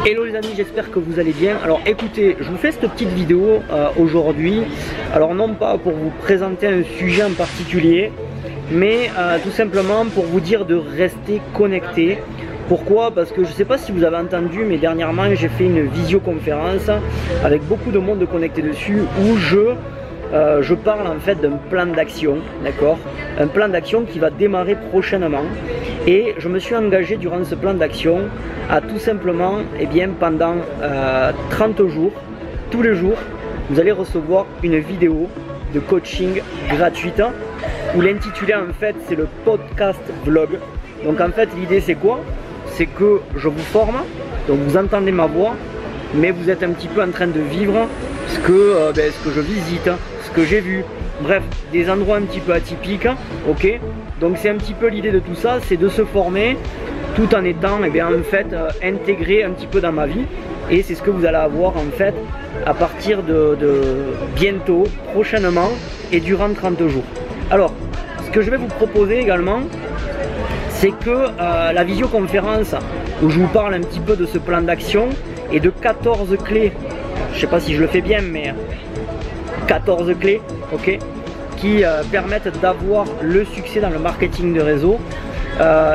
Hello les amis, j'espère que vous allez bien. Alors écoutez, je vous fais cette petite vidéo aujourd'hui. Alors non pas pour vous présenter un sujet en particulier, mais tout simplement pour vous dire de rester connecté. Pourquoi? Parce que je ne sais pas si vous avez entendu, mais dernièrement j'ai fait une visioconférence avec beaucoup de monde connecté dessus où je parle en fait d'un plan d'action, d'accord? Un plan d'action qui va démarrer prochainement. Et je me suis engagé durant ce plan d'action à tout simplement, pendant 30 jours, tous les jours, vous allez recevoir une vidéo de coaching gratuite où l'intitulé en fait c'est le podcast vlog. Donc en fait l'idée c'est quoi? C'est que je vous forme, donc vous entendez ma voix, mais vous êtes un petit peu en train de vivre ce que je visite, ce que j'ai vu, bref, des endroits un petit peu atypiques, ok? Donc c'est un petit peu l'idée de tout ça, c'est de se former tout en étant intégré un petit peu dans ma vie. Et c'est ce que vous allez avoir en fait à partir de bientôt, prochainement et durant 30 jours. Alors, ce que je vais vous proposer également, c'est que la visioconférence où je vous parle un petit peu de ce plan d'action et de 14 clés, je ne sais pas si je le fais bien, mais 14 clés, ok, qui permettent d'avoir le succès dans le marketing de réseau.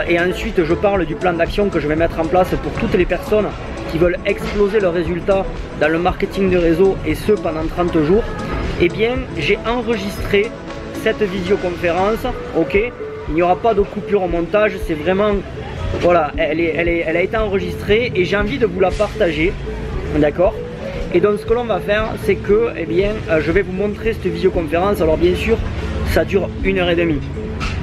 Et ensuite, je parle du plan d'action que je vais mettre en place pour toutes les personnes qui veulent exploser leurs résultats dans le marketing de réseau, et ce pendant 30 jours. Eh bien, j'ai enregistré cette visioconférence, ok. Il n'y aura pas de coupure au montage, c'est vraiment, voilà, elle a été enregistrée et j'ai envie de vous la partager, d'accord. Et donc ce que l'on va faire, c'est que je vais vous montrer cette visioconférence. Alors bien sûr, ça dure 1h30.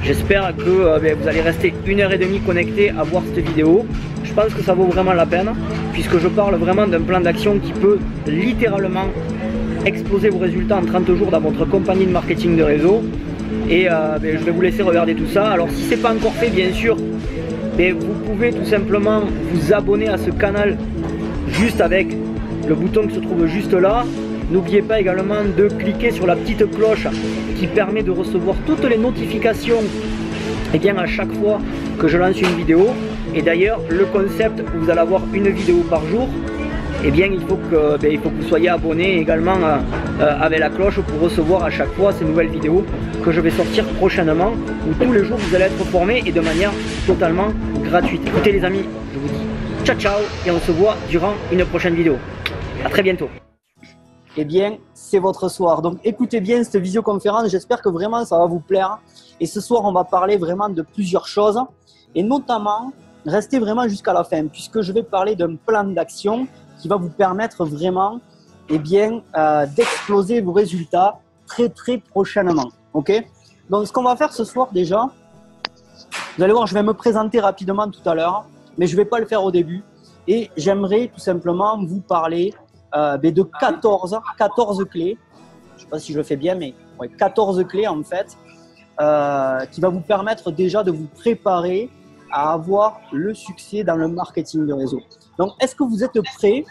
J'espère que vous allez rester 1h30 connecté à voir cette vidéo. Je pense que ça vaut vraiment la peine, puisque je parle vraiment d'un plan d'action qui peut littéralement exploser vos résultats en 30 jours dans votre compagnie de marketing de réseau. Et je vais vous laisser regarder tout ça. Alors si ce n'est pas encore fait, bien sûr, vous pouvez tout simplement vous abonner à ce canal juste avec le bouton qui se trouve juste là. N'oubliez pas également de cliquer sur la petite cloche qui permet de recevoir toutes les notifications à chaque fois que je lance une vidéo. Et d'ailleurs, le concept où vous allez avoir une vidéo par jour, il faut que vous soyez abonné également avec la cloche pour recevoir à chaque fois ces nouvelles vidéos que je vais sortir prochainement, où tous les jours vous allez être formés et de manière totalement gratuite. Écoutez les amis, je vous dis ciao ciao et on se voit durant une prochaine vidéo. À très bientôt. Eh bien, c'est votre soir. Donc, écoutez bien cette visioconférence. J'espère que vraiment ça va vous plaire. Et ce soir, on va parler vraiment de plusieurs choses. Et notamment, restez vraiment jusqu'à la fin, puisque je vais parler d'un plan d'action qui va vous permettre vraiment d'exploser vos résultats très prochainement. Ok? Donc, ce qu'on va faire ce soir déjà, vous allez voir, je vais me présenter rapidement tout à l'heure, mais je ne vais pas le faire au début. Et j'aimerais tout simplement vous parler de 14 clés, je ne sais pas si je le fais bien, mais 14 clés en fait, qui va vous permettre déjà de vous préparer à avoir le succès dans le marketing de réseau. Donc, est-ce que vous êtes prêts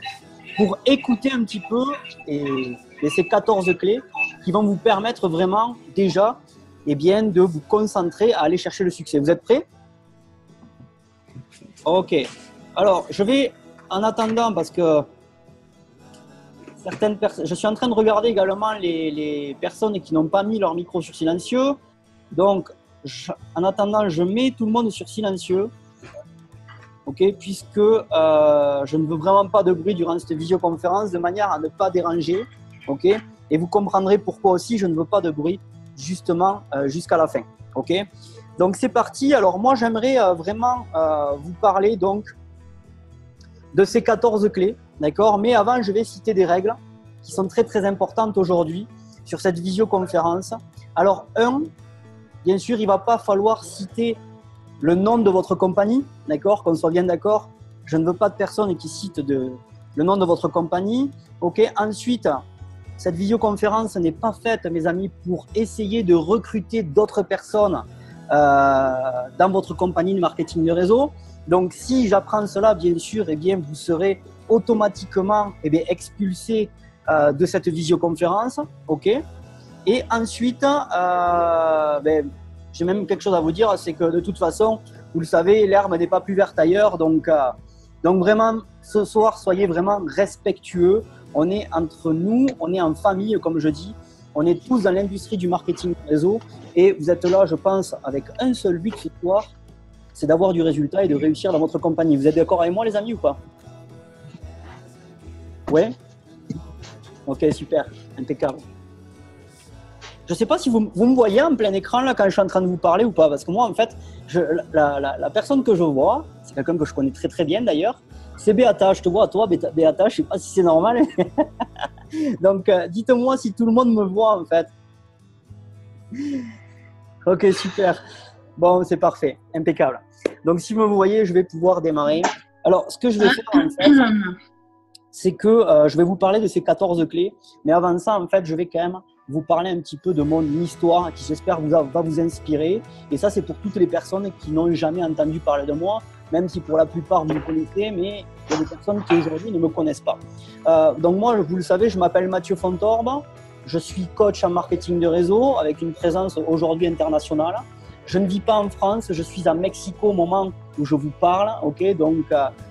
pour écouter un petit peu ces 14 clés qui vont vous permettre vraiment déjà de vous concentrer à aller chercher le succès? Vous êtes prêts? Ok. Alors, je vais, en attendant, parce que certaines personnes, je suis en train de regarder également les personnes qui n'ont pas mis leur micro sur silencieux. Donc, en attendant, je mets tout le monde sur silencieux, ok, puisque je ne veux vraiment pas de bruit durant cette visioconférence, de manière à ne pas déranger, ok. Et vous comprendrez pourquoi aussi je ne veux pas de bruit, justement, jusqu'à la fin, ok. Donc, c'est parti. Alors, moi, j'aimerais vraiment vous parler donc de ces 14 clés, d'accord? Mais avant, je vais citer des règles qui sont très importantes aujourd'hui sur cette visioconférence. Alors, bien sûr, il ne va pas falloir citer le nom de votre compagnie, d'accord? Qu'on soit bien d'accord. Je ne veux pas de personnes qui citent le nom de votre compagnie, ok? Ensuite, cette visioconférence n'est pas faite, mes amis, pour essayer de recruter d'autres personnes dans votre compagnie de marketing de réseau. Donc, si j'apprends cela, bien sûr, vous serez automatiquement expulsé de cette visioconférence, ok? Et ensuite, j'ai même quelque chose à vous dire, c'est que de toute façon, vous le savez, l'herbe n'est pas plus verte ailleurs. Donc, Donc vraiment, ce soir, soyez vraiment respectueux. On est entre nous, on est en famille, comme je dis. On est tous dans l'industrie du marketing réseau. Et vous êtes là, je pense, avec un seul but ce soir, c'est d'avoir du résultat et de réussir dans votre compagnie. Vous êtes d'accord avec moi, les amis, ou pas? Ouais? Ok, super, impeccable. Je ne sais pas si vous me voyez en plein écran là quand je suis en train de vous parler ou pas, parce que moi en fait, la personne que je vois, c'est quelqu'un que je connais très très bien d'ailleurs, c'est Béata. Je te vois toi, Béata, je ne sais pas si c'est normal. Donc dites-moi si tout le monde me voit en fait. Ok, super. Bon, c'est parfait, impeccable. Donc si vous me voyez, je vais pouvoir démarrer. Alors ce que je vais faire en fait, c'est que je vais vous parler de ces 14 clés, mais avant ça en fait, je vais quand même vous parler un petit peu de mon histoire qui j'espère va vous inspirer. Et ça, c'est pour toutes les personnes qui n'ont jamais entendu parler de moi, même si pour la plupart vous me connaissez, mais il y a des personnes qui aujourd'hui ne me connaissent pas. Donc moi, vous le savez, je m'appelle Mathieu Fontorbe, je suis coach en marketing de réseau avec une présence aujourd'hui internationale. Je ne vis pas en France, je suis à Mexico au moment où je vous parle. Okay, donc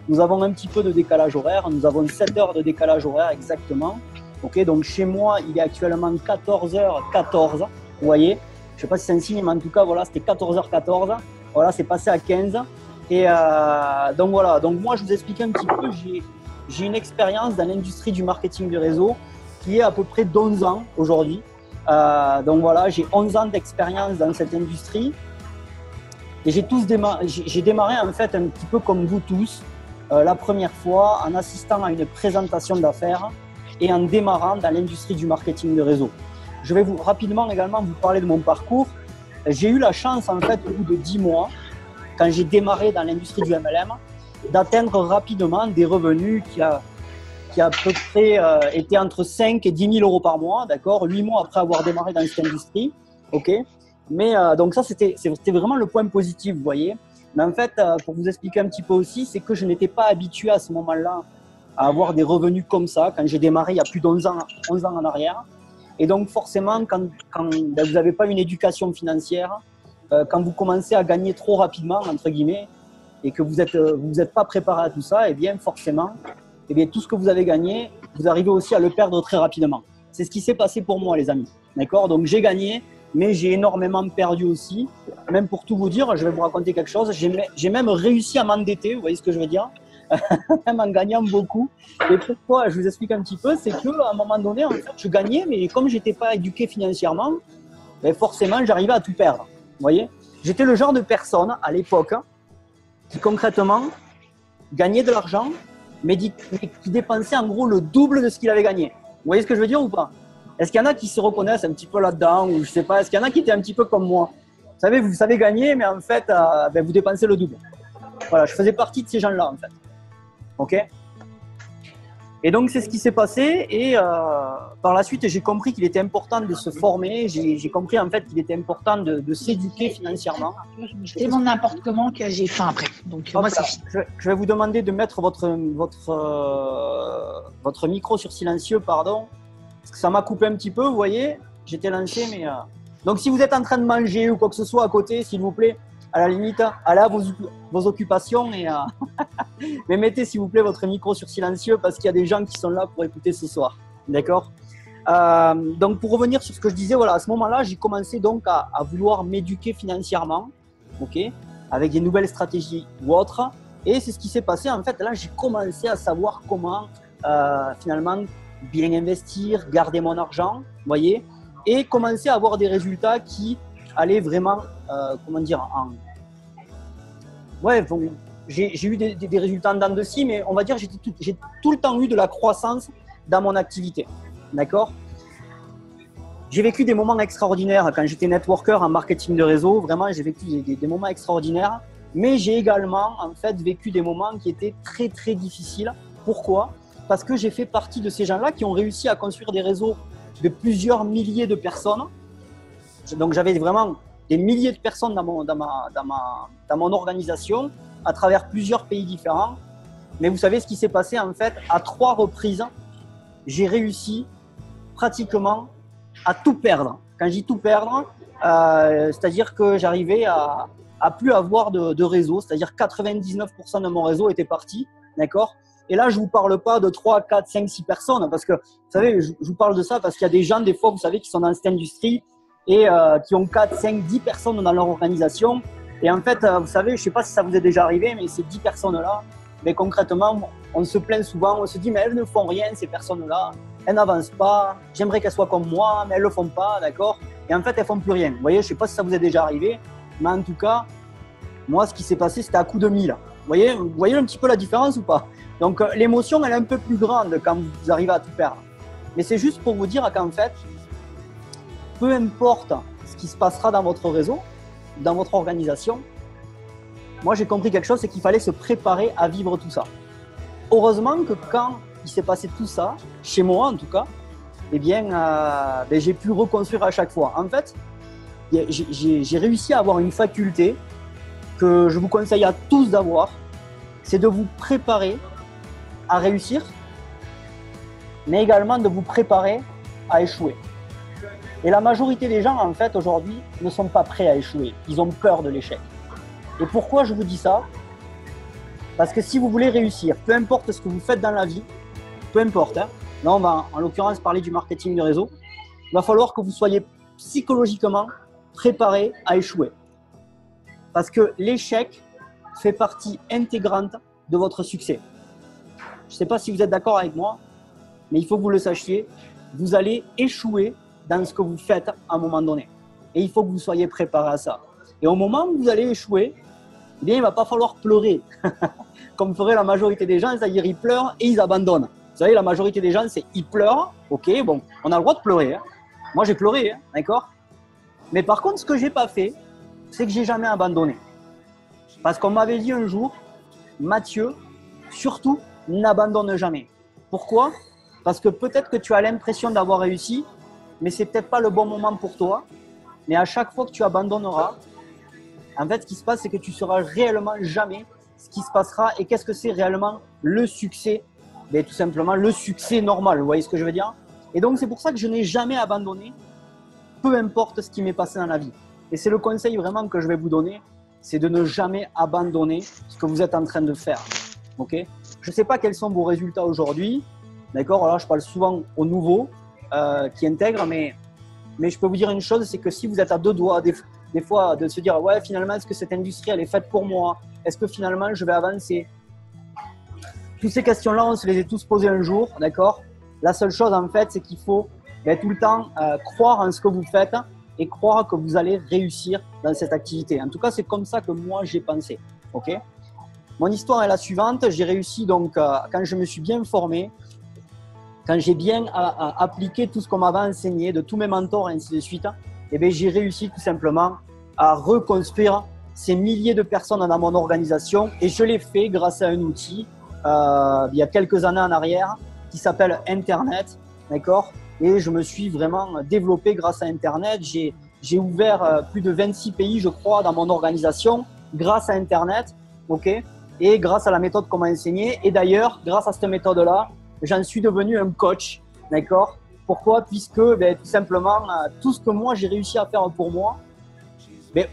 nous avons un petit peu de décalage horaire, nous avons 7 heures de décalage horaire exactement. Ok, donc chez moi, il est actuellement 14h14. Vous voyez, je ne sais pas si c'est un signe, mais en tout cas, voilà, c'était 14h14. Voilà, c'est passé à 15. Et donc voilà, donc moi, je vous explique un petit peu. J'ai une expérience dans l'industrie du marketing du réseau qui est à peu près d'11 ans aujourd'hui. Donc voilà, j'ai 11 ans d'expérience dans cette industrie. Et j'ai démarré en fait un petit peu comme vous tous, la première fois en assistant à une présentation d'affaires et en démarrant dans l'industrie du marketing de réseau. Je vais rapidement également vous parler de mon parcours. J'ai eu la chance, en fait, au bout de 10 mois, quand j'ai démarré dans l'industrie du MLM, d'atteindre rapidement des revenus qui à peu près étaient entre 5 et 10 000 euros par mois, d'accord, 8 mois après avoir démarré dans cette industrie. Ok. Mais donc ça, c'était vraiment le point positif, vous voyez. Mais en fait, pour vous expliquer un petit peu aussi, c'est que je n'étais pas habitué à ce moment-là à avoir des revenus comme ça quand j'ai démarré il y a plus d'11 ans en arrière. Et donc forcément, quand vous n'avez pas une éducation financière, quand vous commencez à gagner trop rapidement, entre guillemets, et que vous êtes pas préparé à tout ça, et bien forcément, et bien tout ce que vous avez gagné, vous arrivez aussi à le perdre très rapidement. C'est ce qui s'est passé pour moi, les amis. D'accord? Donc j'ai gagné, mais j'ai énormément perdu aussi. Même pour tout vous dire, je vais vous raconter quelque chose. J'ai même réussi à m'endetter, vous voyez ce que je veux dire? Même en gagnant beaucoup. Et pourquoi? Je vous explique un petit peu. C'est qu'à un moment donné, en fait, je gagnais, mais comme je n'étais pas éduqué financièrement, ben forcément, j'arrivais à tout perdre. Vous voyez? J'étais le genre de personne à l'époque qui concrètement gagnait de l'argent, mais qui dépensait en gros le double de ce qu'il avait gagné. Vous voyez ce que je veux dire ou pas? Est-ce qu'il y en a qui se reconnaissent un petit peu là-dedans, ou je sais pas? Est-ce qu'il y en a qui étaient un petit peu comme moi? Vous savez gagner, mais en fait, ben, vous dépensez le double. Voilà, je faisais partie de ces gens-là, en fait. Ok. Et donc, c'est ce qui s'est passé. Et par la suite, j'ai compris qu'il était important de se former. J'ai compris, en fait, qu'il était important de s'éduquer financièrement. C'est bon n'importe comment que j'ai faim après. Donc, moi, c'est fini. Je vais vous demander de mettre votre micro sur silencieux, pardon. Parce que ça m'a coupé un petit peu, vous voyez. J'étais lancé, mais… Donc, si vous êtes en train de manger ou quoi que ce soit à côté, s'il vous plaît, à la limite, allez à vos occupations et mais mettez s'il vous plaît votre micro sur silencieux parce qu'il y a des gens qui sont là pour écouter ce soir. D'accord? Donc pour revenir sur ce que je disais, voilà, à ce moment-là, j'ai commencé donc à vouloir m'éduquer financièrement, ok, avec des nouvelles stratégies ou autres. Et c'est ce qui s'est passé. En fait, là, j'ai commencé à savoir comment finalement bien investir, garder mon argent, voyez, et commencer à avoir des résultats qui allaient vraiment, comment dire, ouais, bon, j'ai eu des résultats en dents de scie, mais on va dire que j'ai tout le temps eu de la croissance dans mon activité. D'accord? J'ai vécu des moments extraordinaires quand j'étais networker en marketing de réseau. Vraiment, j'ai vécu des moments extraordinaires. Mais j'ai également, en fait, vécu des moments qui étaient très, très difficiles. Pourquoi? Parce que j'ai fait partie de ces gens-là qui ont réussi à construire des réseaux de plusieurs milliers de personnes. Donc, j'avais vraiment des milliers de personnes dans mon organisation à travers plusieurs pays différents. Mais vous savez ce qui s'est passé en fait, à 3 reprises, j'ai réussi pratiquement à tout perdre. Quand je dis tout perdre, c'est-à-dire que j'arrivais à plus avoir de réseau, c'est-à-dire 99% de mon réseau était parti d'accord? Et là, je ne vous parle pas de 3, 4, 5, 6 personnes, parce que, vous savez, je vous parle de ça parce qu'il y a des gens, des fois, vous savez, qui sont dans cette industrie et qui ont 4, 5, 10 personnes dans leur organisation. Et en fait, vous savez, je ne sais pas si ça vous est déjà arrivé, mais ces 10 personnes-là, mais concrètement, on se plaint souvent, on se dit, mais elles ne font rien, ces personnes-là, elles n'avancent pas, j'aimerais qu'elles soient comme moi, mais elles ne le font pas, d'accord? Et en fait, elles ne font plus rien. Vous voyez, je ne sais pas si ça vous est déjà arrivé, mais en tout cas, moi, ce qui s'est passé, c'était à coup de 1000. Vous voyez un petit peu la différence ou pas? Donc, l'émotion, elle est un peu plus grande quand vous arrivez à tout perdre. Mais c'est juste pour vous dire qu'en fait, peu importe ce qui se passera dans votre réseau, dans votre organisation, moi, j'ai compris quelque chose, c'est qu'il fallait se préparer à vivre tout ça. Heureusement que quand il s'est passé tout ça, chez moi en tout cas, eh bien, j'ai pu reconstruire à chaque fois. En fait, j'ai réussi à avoir une faculté que je vous conseille à tous d'avoir, c'est de vous préparer à réussir, mais également de vous préparer à échouer. Et la majorité des gens, en fait, aujourd'hui, ne sont pas prêts à échouer. Ils ont peur de l'échec. Et pourquoi je vous dis ça? Parce que si vous voulez réussir, peu importe ce que vous faites dans la vie, peu importe, hein, là on va en l'occurrence parler du marketing de réseau, il va falloir que vous soyez psychologiquement préparé à échouer. Parce que l'échec fait partie intégrante de votre succès. Je ne sais pas si vous êtes d'accord avec moi, mais il faut que vous le sachiez, vous allez échouer dans ce que vous faites à un moment donné. Et il faut que vous soyez préparé à ça. Et au moment où vous allez échouer, eh bien, il ne va pas falloir pleurer, comme ferait la majorité des gens, c'est-à-dire ils pleurent et ils abandonnent. Vous savez, la majorité des gens, c'est ils pleurent, ok, bon, on a le droit de pleurer. Hein. Moi, j'ai pleuré, hein, d'accord? Mais par contre, ce que je n'ai pas fait, c'est que je n'ai jamais abandonné. Parce qu'on m'avait dit un jour, Mathieu, surtout, n'abandonne jamais. Pourquoi? Parce que peut-être que tu as l'impression d'avoir réussi, mais ce n'est peut-être pas le bon moment pour toi. Mais à chaque fois que tu abandonneras, en fait, ce qui se passe, c'est que tu ne sauras réellement jamais ce qui se passera et qu'est-ce que c'est réellement le succès. Mais tout simplement, le succès normal, vous voyez ce que je veux dire? Et donc, c'est pour ça que je n'ai jamais abandonné, peu importe ce qui m'est passé dans la vie. Et c'est le conseil vraiment que je vais vous donner, c'est de ne jamais abandonner ce que vous êtes en train de faire. Okay? Je ne sais pas quels sont vos résultats aujourd'hui, d'accord? Alors, je parle souvent aux nouveaux qui intègrent, mais je peux vous dire une chose, c'est que si vous êtes à deux doigts, des fois, de se dire, ouais, finalement, est-ce que cette industrie, elle est faite pour moi? Est-ce que finalement, je vais avancer? Toutes ces questions-là, on se les est tous posées un jour, d'accord? La seule chose, en fait, c'est qu'il faut tout le temps croire en ce que vous faites et croire que vous allez réussir dans cette activité. En tout cas, c'est comme ça que moi, j'ai pensé, ok? Mon histoire est la suivante. J'ai réussi, donc, quand je me suis bien formé, quand j'ai bien appliqué tout ce qu'on m'avait enseigné, de tous mes mentors et ainsi de suite, eh bien, j'ai réussi tout simplement à reconstruire ces milliers de personnes dans mon organisation et je l'ai fait grâce à un outil il y a quelques années en arrière qui s'appelle Internet, d'accord? Et je me suis vraiment développé grâce à Internet. J'ai ouvert plus de 26 pays, je crois, dans mon organisation grâce à Internet, ok? Et grâce à la méthode qu'on m'a enseignée. Et d'ailleurs, grâce à cette méthode-là, j'en suis devenu un coach, d'accord? Pourquoi? Puisque tout simplement, tout ce que moi j'ai réussi à faire pour moi,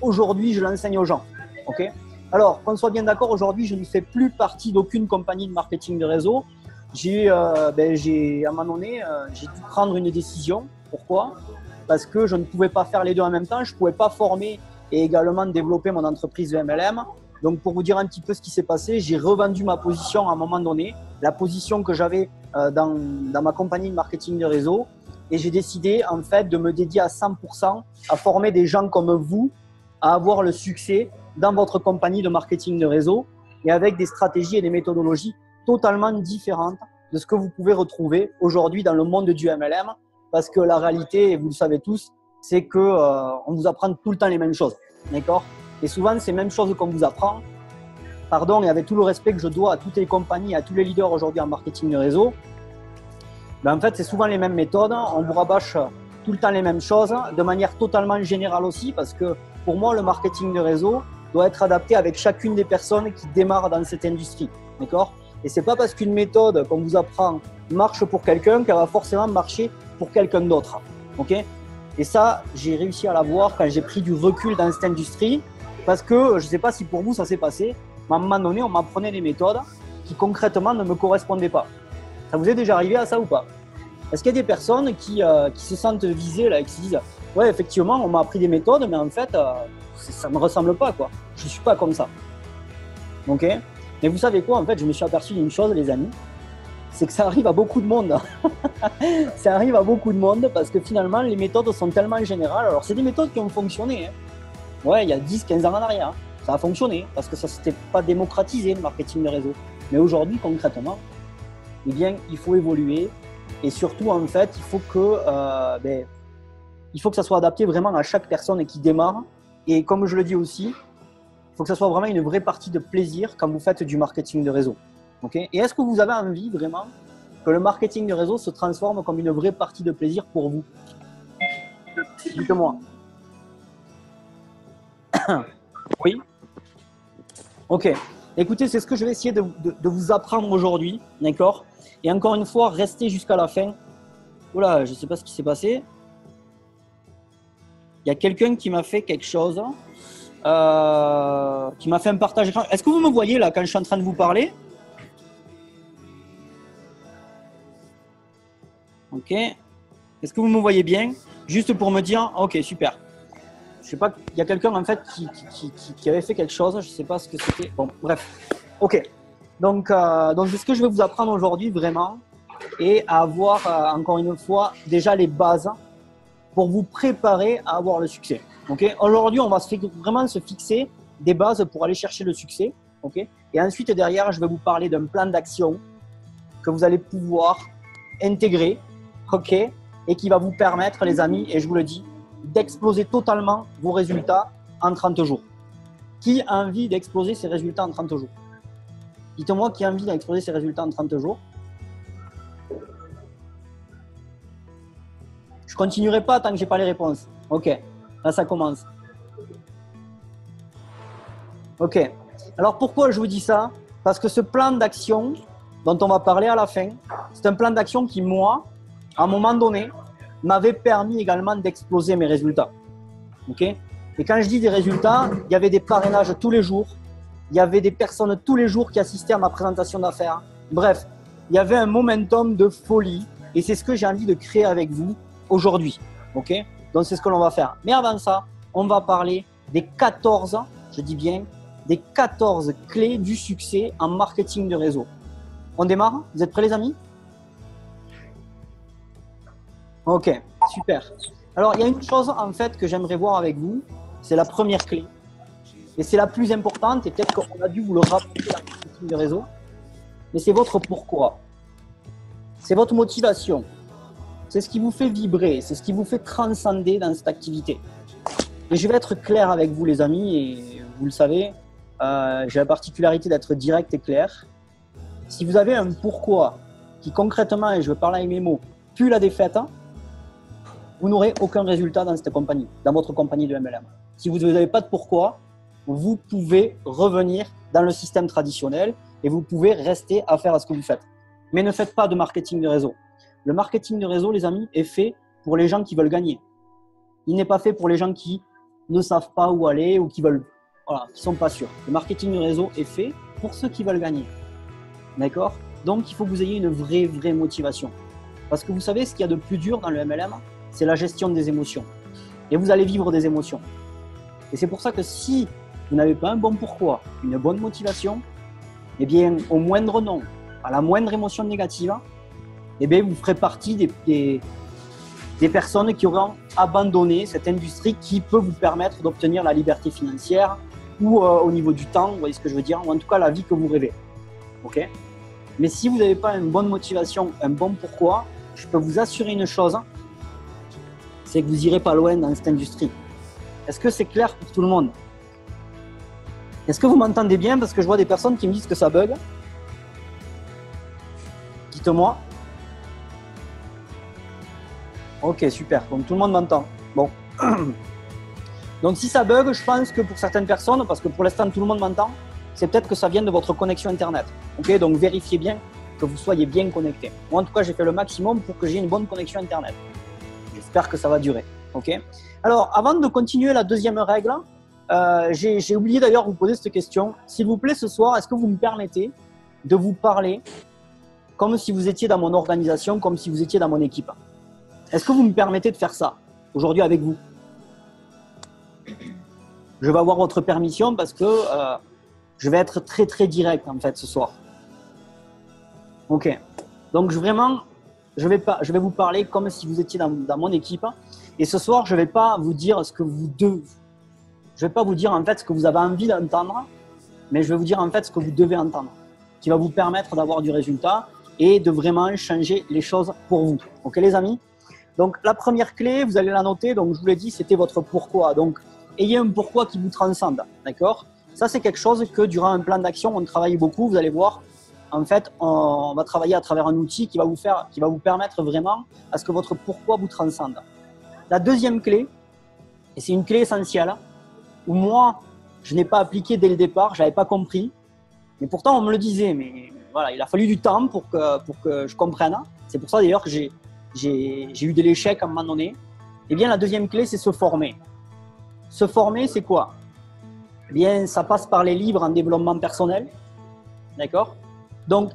aujourd'hui je l'enseigne aux gens. Okay? Alors, qu'on soit bien d'accord, aujourd'hui je ne fais plus partie d'aucune compagnie de marketing de réseau. À un moment donné, j'ai dû prendre une décision. Pourquoi? Parce que je ne pouvais pas faire les deux en même temps. Je ne pouvais pas former et également développer mon entreprise de MLM. Donc, pour vous dire un petit peu ce qui s'est passé, j'ai revendu ma position à un moment donné, la position que j'avais dans ma compagnie de marketing de réseau. Et j'ai décidé, en fait, de me dédier à 100% à former des gens comme vous à avoir le succès dans votre compagnie de marketing de réseau et avec des stratégies et des méthodologies totalement différentes de ce que vous pouvez retrouver aujourd'hui dans le monde du MLM. Parce que la réalité, et vous le savez tous, c'est qu'on vous apprend tout le temps les mêmes choses. D'accord ? Et souvent, ces mêmes choses qu'on vous apprend, pardon, et avec tout le respect que je dois à toutes les compagnies, à tous les leaders aujourd'hui en marketing de réseau, en fait, c'est souvent les mêmes méthodes. On vous rabâche tout le temps les mêmes choses, de manière totalement générale aussi, parce que pour moi, le marketing de réseau doit être adapté avec chacune des personnes qui démarrent dans cette industrie. D'accord ? Et c'est pas parce qu'une méthode qu'on vous apprend marche pour quelqu'un qu'elle va forcément marcher pour quelqu'un d'autre. Ok ? Et ça, j'ai réussi à l'avoir quand j'ai pris du recul dans cette industrie, parce que je ne sais pas si pour vous ça s'est passé, mais à un moment donné, on m'apprenait des méthodes qui concrètement ne me correspondaient pas. Ça vous est déjà arrivé à ça ou pas? Est-ce qu'il y a des personnes qui se sentent visées là, et qui se disent « Ouais, effectivement, on m'a appris des méthodes, mais en fait, ça ne me ressemble pas, quoi. Je ne suis pas comme ça. » Ok? Mais vous savez quoi? En fait, je me suis aperçu d'une chose, les amis, c'est que ça arrive à beaucoup de monde. Ça arrive à beaucoup de monde parce que finalement, les méthodes sont tellement générales. Alors, c'est des méthodes qui ont fonctionné. Hein. Ouais, il y a 10, 15 ans en arrière, hein. Ça a fonctionné parce que ça ne s'était pas démocratisé, le marketing de réseau. Mais aujourd'hui, concrètement, eh bien, il faut évoluer et surtout, en fait, il faut que ça soit adapté vraiment à chaque personne qui démarre. Et comme je le dis aussi, il faut que ça soit vraiment une vraie partie de plaisir quand vous faites du marketing de réseau. Okay? Et est-ce que vous avez envie vraiment que le marketing de réseau se transforme comme une vraie partie de plaisir pour vous? Dites-moi. Oui? Ok. Écoutez, c'est ce que je vais essayer de vous apprendre aujourd'hui, d'accord? Et encore une fois, restez jusqu'à la fin. Oula, je ne sais pas ce qui s'est passé. Il y a quelqu'un qui m'a fait quelque chose, qui m'a fait un partage écran. Est-ce que vous me voyez là quand je suis en train de vous parler? Ok. Est-ce que vous me voyez bien? Juste pour me dire, ok, super. Je sais pas, il y a quelqu'un en fait qui avait fait quelque chose, je ne sais pas ce que c'était. Bon, bref. Ok. Donc c'est ce que je vais vous apprendre aujourd'hui vraiment et à avoir encore une fois déjà les bases pour vous préparer à avoir le succès. Okay? Aujourd'hui, on va vraiment se fixer des bases pour aller chercher le succès. Okay? Et ensuite, derrière, je vais vous parler d'un plan d'action que vous allez pouvoir intégrer, okay? Et qui va vous permettre, les amis, et je vous le dis, d'exploser totalement vos résultats en 30 jours. Qui a envie d'exploser ses résultats en 30 jours? Dites-moi qui a envie d'exploser ses résultats en 30 jours. Je ne continuerai pas tant que je n'ai pas les réponses. Ok, là ça commence. Ok, alors pourquoi je vous dis ça? Parce que ce plan d'action dont on va parler à la fin, c'est un plan d'action qui, moi, à un moment donné, m'avait permis également d'exploser mes résultats. Ok? Et quand je dis des résultats, il y avait des parrainages tous les jours, il y avait des personnes tous les jours qui assistaient à ma présentation d'affaires. Bref, il y avait un momentum de folie et c'est ce que j'ai envie de créer avec vous aujourd'hui. Ok? Donc, c'est ce que l'on va faire. Mais avant ça, on va parler des 14, je dis bien, des 14 clés du succès en marketing de réseau. On démarre? Vous êtes prêts, les amis? Ok, super. Alors, il y a une chose en fait que j'aimerais voir avec vous, c'est la première clé. Et c'est la plus importante, et peut-être qu'on a dû vous le rappeler dans le marketing de réseau, mais c'est votre pourquoi. C'est votre motivation. C'est ce qui vous fait vibrer, c'est ce qui vous fait transcender dans cette activité. Et je vais être clair avec vous, les amis, et vous le savez, j'ai la particularité d'être direct et clair. Si vous avez un pourquoi qui concrètement, et je vais parler avec mes mots, pue la défaite, vous n'aurez aucun résultat dans cette compagnie, dans votre compagnie de MLM. Si vous n'avez pas de pourquoi, vous pouvez revenir dans le système traditionnel et vous pouvez rester à faire ce que vous faites. Mais ne faites pas de marketing de réseau. Le marketing de réseau, les amis, est fait pour les gens qui veulent gagner. Il n'est pas fait pour les gens qui ne savent pas où aller ou qui veulent, voilà, qui sont pas sûrs. Le marketing de réseau est fait pour ceux qui veulent gagner. D'accord? Donc, il faut que vous ayez une vraie motivation. Parce que vous savez, ce qu'il y a de plus dur dans le MLM, c'est la gestion des émotions. Et vous allez vivre des émotions. Et c'est pour ça que si vous n'avez pas un bon pourquoi, une bonne motivation, eh bien, au moindre nom, à la moindre émotion négative, eh bien, vous ferez partie des personnes qui auront abandonné cette industrie qui peut vous permettre d'obtenir la liberté financière ou au niveau du temps, vous voyez ce que je veux dire, ou en tout cas la vie que vous rêvez. Okay? Mais si vous n'avez pas une bonne motivation, un bon pourquoi, je peux vous assurer une chose, c'est que vous n'irez pas loin dans cette industrie. Est-ce que c'est clair pour tout le monde? Est-ce que vous m'entendez bien? Parce que je vois des personnes qui me disent que ça bug. Dites-moi. Ok, super. Donc tout le monde m'entend. Bon. Donc si ça bug, je pense que pour certaines personnes, parce que pour l'instant tout le monde m'entend, c'est peut-être que ça vient de votre connexion Internet. Ok, donc vérifiez bien que vous soyez bien connecté. Moi en tout cas, j'ai fait le maximum pour que j'ai une bonne connexion Internet. J'espère que ça va durer. Ok. Alors, avant de continuer la deuxième règle, j'ai oublié d'ailleurs de vous poser cette question. S'il vous plaît, ce soir, est-ce que vous me permettez de vous parler comme si vous étiez dans mon organisation, comme si vous étiez dans mon équipe. Est-ce que vous me permettez de faire ça aujourd'hui avec vous? Je vais avoir votre permission parce que je vais être très très direct en fait ce soir. Ok. Donc vraiment, je vais vous parler comme si vous étiez dans mon équipe. Et ce soir, je ne vais pas vous dire ce que vous devez. Je ne vais pas vous dire en fait ce que vous avez envie d'entendre, mais je vais vous dire en fait ce que vous devez entendre, qui va vous permettre d'avoir du résultat et de vraiment changer les choses pour vous. Ok les amis? Donc la première clé, vous allez la noter, donc je vous l'ai dit, c'était votre pourquoi. Donc ayez un pourquoi qui vous transcende, d'accord? Ça c'est quelque chose que durant un plan d'action, on travaille beaucoup, vous allez voir. En fait, on va travailler à travers un outil qui va vous permettre vraiment à ce que votre pourquoi vous transcende. La deuxième clé, et c'est une clé essentielle, où moi, je n'ai pas appliqué dès le départ, je n'avais pas compris, mais pourtant on me le disait, mais voilà, il a fallu du temps pour que je comprenne. C'est pour ça d'ailleurs que j'ai eu de l'échec à un moment donné. Eh bien, la deuxième clé, c'est se former. Se former, c'est quoi? Eh bien, ça passe par les livres en développement personnel, d'accord? Donc,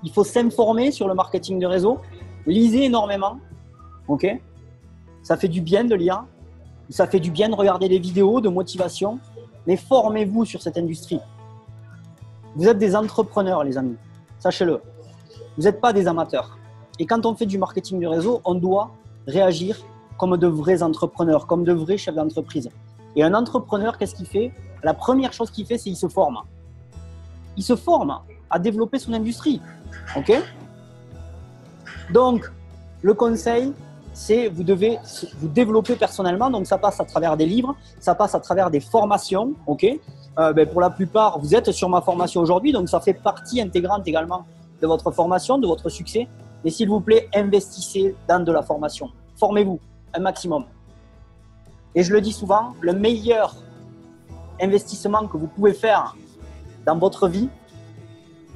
il faut s'informer sur le marketing de réseau. Lisez énormément, ok? Ça fait du bien de lire. Ça fait du bien de regarder des vidéos de motivation. Mais formez-vous sur cette industrie. Vous êtes des entrepreneurs, les amis. Sachez-le. Vous n'êtes pas des amateurs. Et quand on fait du marketing de réseau, on doit réagir comme de vrais entrepreneurs, comme de vrais chefs d'entreprise. Et un entrepreneur, qu'est-ce qu'il fait? La première chose qu'il fait, c'est qu'il se forme. Il se forme à développer son industrie. Ok? Donc, le conseil, c'est vous devez vous développer personnellement. Donc, ça passe à travers des livres, ça passe à travers des formations. Ok? Pour la plupart, vous êtes sur ma formation aujourd'hui, donc ça fait partie intégrante également de votre formation, de votre succès. Mais s'il vous plaît, investissez dans de la formation. Formez-vous un maximum. Et je le dis souvent, le meilleur investissement que vous pouvez faire dans votre vie,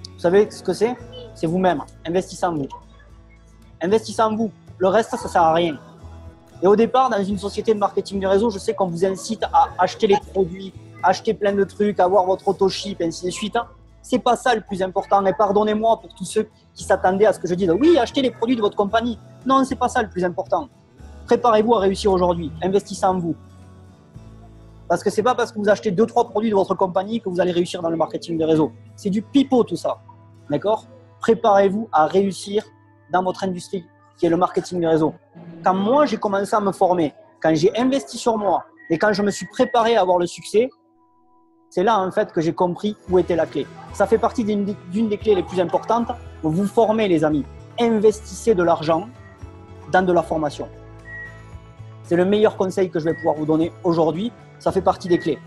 vous savez ce que c'est? C'est vous-même. Investissez en vous. Investissez en vous. Le reste, ça ne sert à rien. Et au départ, dans une société de marketing de réseau, je sais qu'on vous incite à acheter les produits, acheter plein de trucs, avoir votre auto-ship, ainsi de suite. C'est pas ça le plus important. Et pardonnez-moi pour tous ceux qui s'attendaient à ce que je dise. Oui, achetez les produits de votre compagnie. Non, c'est pas ça le plus important. Préparez-vous à réussir aujourd'hui. Investissez en vous. Parce que c'est pas parce que vous achetez 2-3 produits de votre compagnie que vous allez réussir dans le marketing de réseau. C'est du pipeau tout ça. D'accord? Préparez-vous à réussir dans votre industrie, qui est le marketing de réseau. Quand moi, j'ai commencé à me former, quand j'ai investi sur moi et quand je me suis préparé à avoir le succès, c'est là, en fait, que j'ai compris où était la clé. Ça fait partie d'une des clés les plus importantes. Vous formez, les amis. Investissez de l'argent dans de la formation. C'est le meilleur conseil que je vais pouvoir vous donner aujourd'hui. Ça fait partie des clés.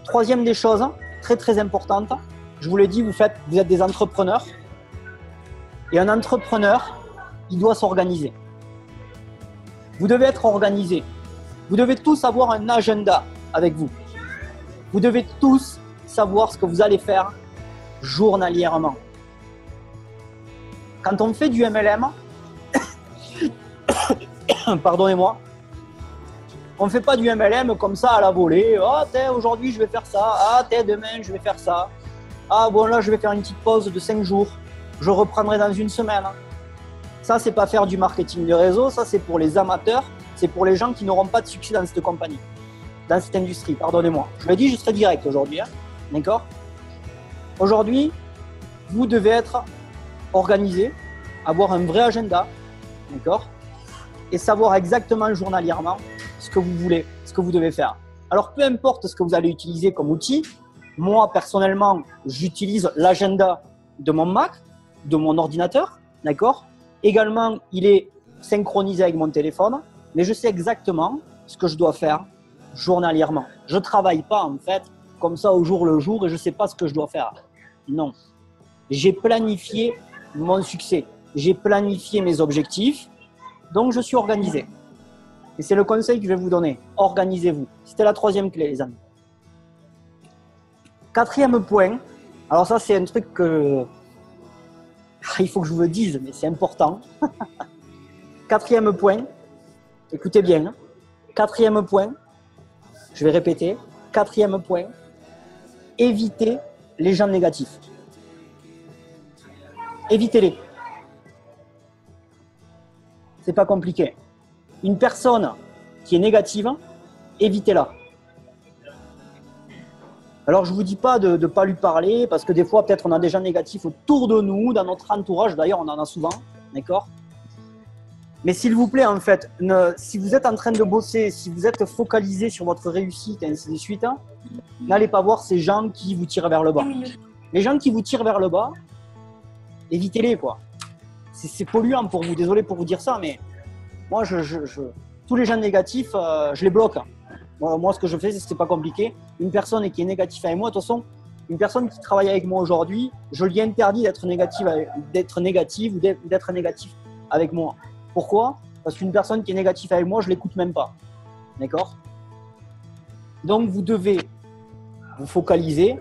Troisième des choses, très très importante, je vous l'ai dit, vous êtes des entrepreneurs. Et un entrepreneur, il doit s'organiser. Vous devez être organisé. Vous devez tous avoir un agenda avec vous. Vous devez tous savoir ce que vous allez faire journalièrement. Quand on fait du MLM, pardonnez-moi, on ne fait pas du MLM comme ça à la volée. Ah, aujourd'hui je vais faire ça. Ah, demain je vais faire ça. Ah, bon là je vais faire une petite pause de 5 jours. Je reprendrai dans une semaine. Ça, c'est pas faire du marketing de réseau. Ça, c'est pour les amateurs. C'est pour les gens qui n'auront pas de succès dans cette compagnie, dans cette industrie. Pardonnez-moi. Je l'ai dit, je serai direct aujourd'hui. Hein. D'accord? Aujourd'hui, vous devez être organisé, avoir un vrai agenda. D'accord? Et savoir exactement journalièrement ce que vous voulez, ce que vous devez faire. Alors, peu importe ce que vous allez utiliser comme outil, moi, personnellement, j'utilise l'agenda de mon Mac, de mon ordinateur, d'accord? Également, il est synchronisé avec mon téléphone, mais je sais exactement ce que je dois faire journalièrement. Je ne travaille pas, en fait, comme ça au jour le jour et je ne sais pas ce que je dois faire. Non. J'ai planifié mon succès. J'ai planifié mes objectifs, donc je suis organisé. Et c'est le conseil que je vais vous donner. Organisez-vous. C'était la troisième clé, les amis. Quatrième point. Alors ça, c'est un truc que il faut que je vous le dise, mais c'est important. Quatrième point. Écoutez bien. Quatrième point. Je vais répéter. Quatrième point. Évitez les gens négatifs. évitez-les. C'est pas compliqué. Une personne qui est négative, évitez-la. Alors, je ne vous dis pas de ne pas lui parler, parce que des fois, peut-être on a des gens négatifs autour de nous, dans notre entourage. D'ailleurs, on en a souvent, d'accord? Mais s'il vous plaît, en fait, si vous êtes en train de bosser, si vous êtes focalisé sur votre réussite et ainsi de suite, n'allez pas voir ces gens qui vous tirent vers le bas. Les gens qui vous tirent vers le bas, évitez-les, quoi. C'est polluant pour vous, désolé pour vous dire ça, mais moi, tous les gens négatifs, je les bloque. Moi, ce que je fais, c'est pas compliqué. Une personne qui est négative avec moi, de toute façon, une personne qui travaille avec moi aujourd'hui, je lui interdis d'être négative ou d'être négatif avec moi. Pourquoi? Parce qu'une personne qui est négative avec moi, je ne l'écoute même pas. D'accord? Donc, vous devez vous focaliser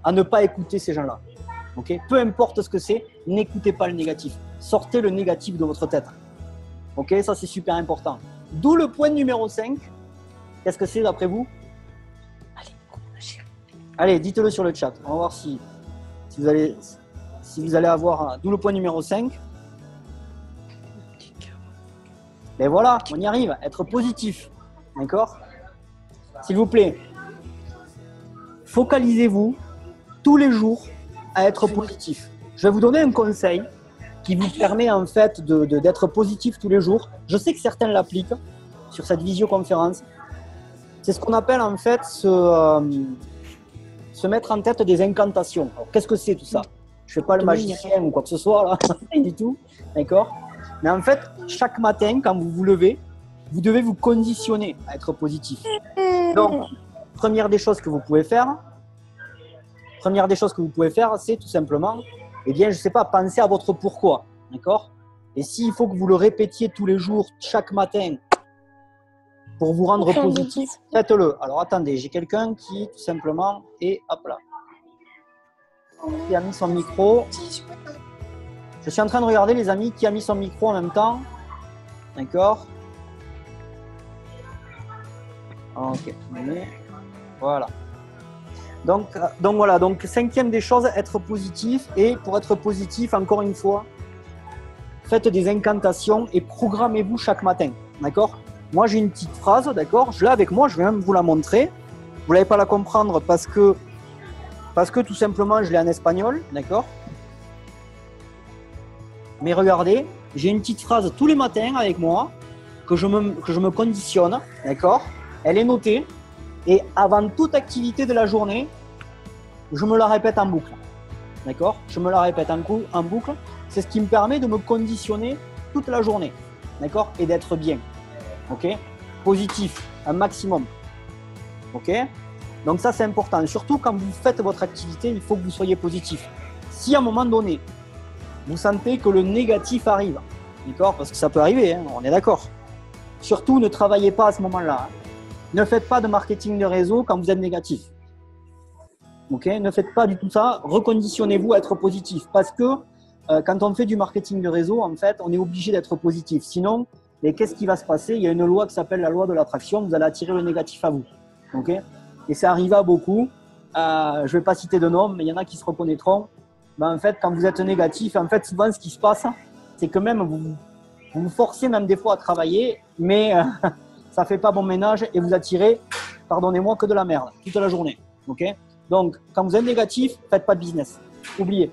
à ne pas écouter ces gens-là. Okay? Peu importe ce que c'est, n'écoutez pas le négatif. Sortez le négatif de votre tête. Ok, ça, c'est super important. D'où le point numéro 5. Qu'est-ce que c'est d'après vous? Allez, dites-le sur le chat. On va voir si vous allez avoir... D'où le point numéro 5. Et voilà, on y arrive. Être positif. D'accord? S'il vous plaît, focalisez-vous tous les jours à être positif. Je vais vous donner un conseil qui vous permet en fait d'être positif tous les jours. Je sais que certains l'appliquent sur cette visioconférence. C'est ce qu'on appelle en fait se mettre en tête des incantations. Alors, qu'est-ce que c'est tout ça? Je ne fais pas le magicien ou quoi que ce soit, là, rien du tout. D'accord? Mais en fait, chaque matin, quand vous vous levez, vous devez vous conditionner à être positif. Donc, première des choses que vous pouvez faire, c'est tout simplement, eh bien, je ne sais pas, penser à votre pourquoi. D'accord? Et s'il faut que vous le répétiez tous les jours, chaque matin, pour vous rendre positif, faites-le. Alors, attendez, j'ai quelqu'un qui, tout simplement, est, hop là, qui a mis son micro. Je suis en train de regarder, les amis, qui a mis son micro en même temps. D'accord? Ok. Voilà. Donc voilà. Donc, cinquième des choses, être positif. Et pour être positif, encore une fois, faites des incantations et programmez-vous chaque matin. D'accord? Moi, j'ai une petite phrase, d'accord? Je l'ai avec moi, je vais même vous la montrer. Vous n'allez pas la comprendre parce que tout simplement, je l'ai en espagnol, d'accord? Mais regardez, j'ai une petite phrase tous les matins avec moi que je me conditionne, d'accord? Elle est notée et avant toute activité de la journée, je me la répète en boucle, d'accord? Je me la répète en boucle. C'est ce qui me permet de me conditionner toute la journée, d'accord? Et d'être bien, ok? Positif, un maximum, ok? Donc ça, c'est important. Surtout quand vous faites votre activité, il faut que vous soyez positif. Si à un moment donné, vous sentez que le négatif arrive, d'accord? Parce que ça peut arriver, hein, on est d'accord. Surtout, ne travaillez pas à ce moment-là. Hein. Ne faites pas de marketing de réseau quand vous êtes négatif. Ok? Ne faites pas du tout ça. Reconditionnez-vous à être positif. Parce que quand on fait du marketing de réseau, en fait, on est obligé d'être positif. Sinon, qu'est-ce qui va se passer? Il y a une loi qui s'appelle la loi de l'attraction. Vous allez attirer le négatif à vous. Ok? Et ça arrive à beaucoup. Je ne vais pas citer de nom, mais il y en a qui se reconnaîtront. Ben, en fait, quand vous êtes négatif, en fait, souvent, ce qui se passe, c'est que même vous vous forcez même des fois à travailler, mais ça ne fait pas bon ménage et vous attirez, pardonnez-moi, que de la merde toute la journée. Okay? Donc, quand vous êtes négatif, faites pas de business. Oubliez.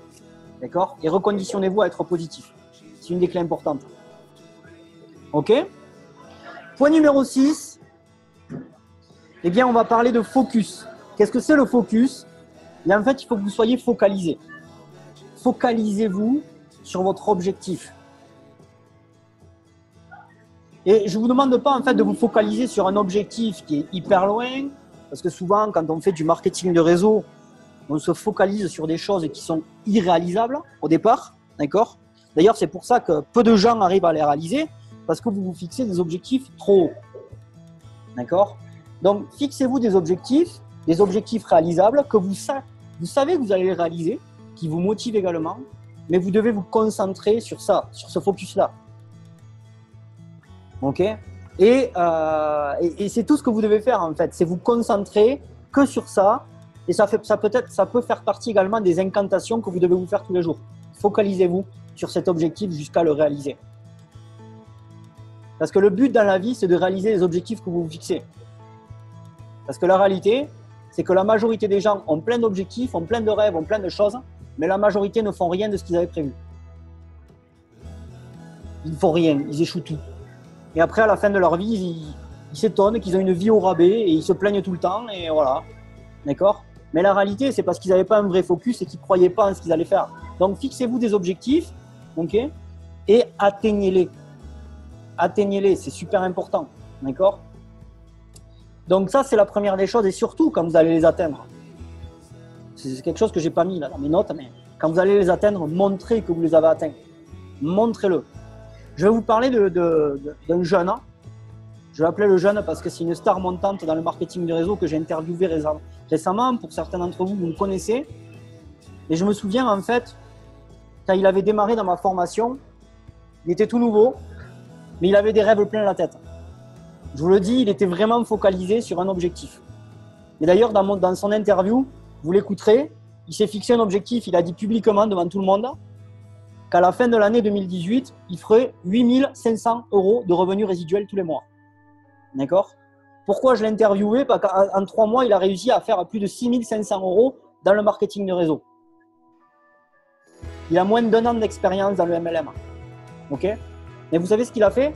D'accord? Et reconditionnez-vous à être positif. C'est une des clés importantes. OK? Point numéro 6. Eh bien, on va parler de focus. Qu'est-ce que c'est le focus? Et en fait, il faut que vous soyez focalisé. Focalisez-vous sur votre objectif. Et je ne vous demande pas en fait de vous focaliser sur un objectif qui est hyper loin, parce que souvent, quand on fait du marketing de réseau, on se focalise sur des choses qui sont irréalisables au départ, d'accord? D'ailleurs, c'est pour ça que peu de gens arrivent à les réaliser, parce que vous vous fixez des objectifs trop hauts, d'accord? Donc, fixez-vous des objectifs réalisables que vous savez que vous allez les réaliser, qui vous motivent également, mais vous devez vous concentrer sur ça, sur ce focus-là. Ok? Et c'est tout ce que vous devez faire en fait, c'est vous concentrer que sur ça, et ça peut faire partie également des incantations que vous devez vous faire tous les jours. Focalisez-vous sur cet objectif jusqu'à le réaliser. Parce que le but dans la vie, c'est de réaliser les objectifs que vous vous fixez. Parce que la réalité, c'est que la majorité des gens ont plein d'objectifs, ont plein de rêves, ont plein de choses, mais la majorité ne font rien de ce qu'ils avaient prévu. Ils ne font rien, ils échouent tout. Et après, à la fin de leur vie, ils s'étonnent qu'ils ont une vie au rabais et ils se plaignent tout le temps, et voilà. D'accord? Mais la réalité, c'est parce qu'ils n'avaient pas un vrai focus et qu'ils ne croyaient pas en ce qu'ils allaient faire. Donc, fixez-vous des objectifs, ok? Et atteignez-les. Atteignez-les, c'est super important. D'accord? Donc, ça, c'est la première des choses. Et surtout, quand vous allez les atteindre, c'est quelque chose que je n'ai pas mis là dans mes notes, mais quand vous allez les atteindre, montrez que vous les avez atteints. Montrez-le. Je vais vous parler d'un jeune. Je vais appeler le jeune parce que c'est une star montante dans le marketing de réseau que j'ai interviewé récemment. Pour certains d'entre vous, vous me connaissez. Et je me souviens, en fait, quand il avait démarré dans ma formation, il était tout nouveau, mais il avait des rêves plein la tête. Je vous le dis, il était vraiment focalisé sur un objectif. Et d'ailleurs, dans son interview, vous l'écouterez, il s'est fixé un objectif, il a dit publiquement devant tout le monde qu'à la fin de l'année 2018, il ferait 8 500 € de revenus résiduels tous les mois. D'accord? Pourquoi je l'ai interviewé? Parce qu'en 3 mois, il a réussi à faire plus de 6 500 € dans le marketing de réseau. Il a moins d'1 an d'expérience dans le MLM. Ok? Et vous savez ce qu'il a fait?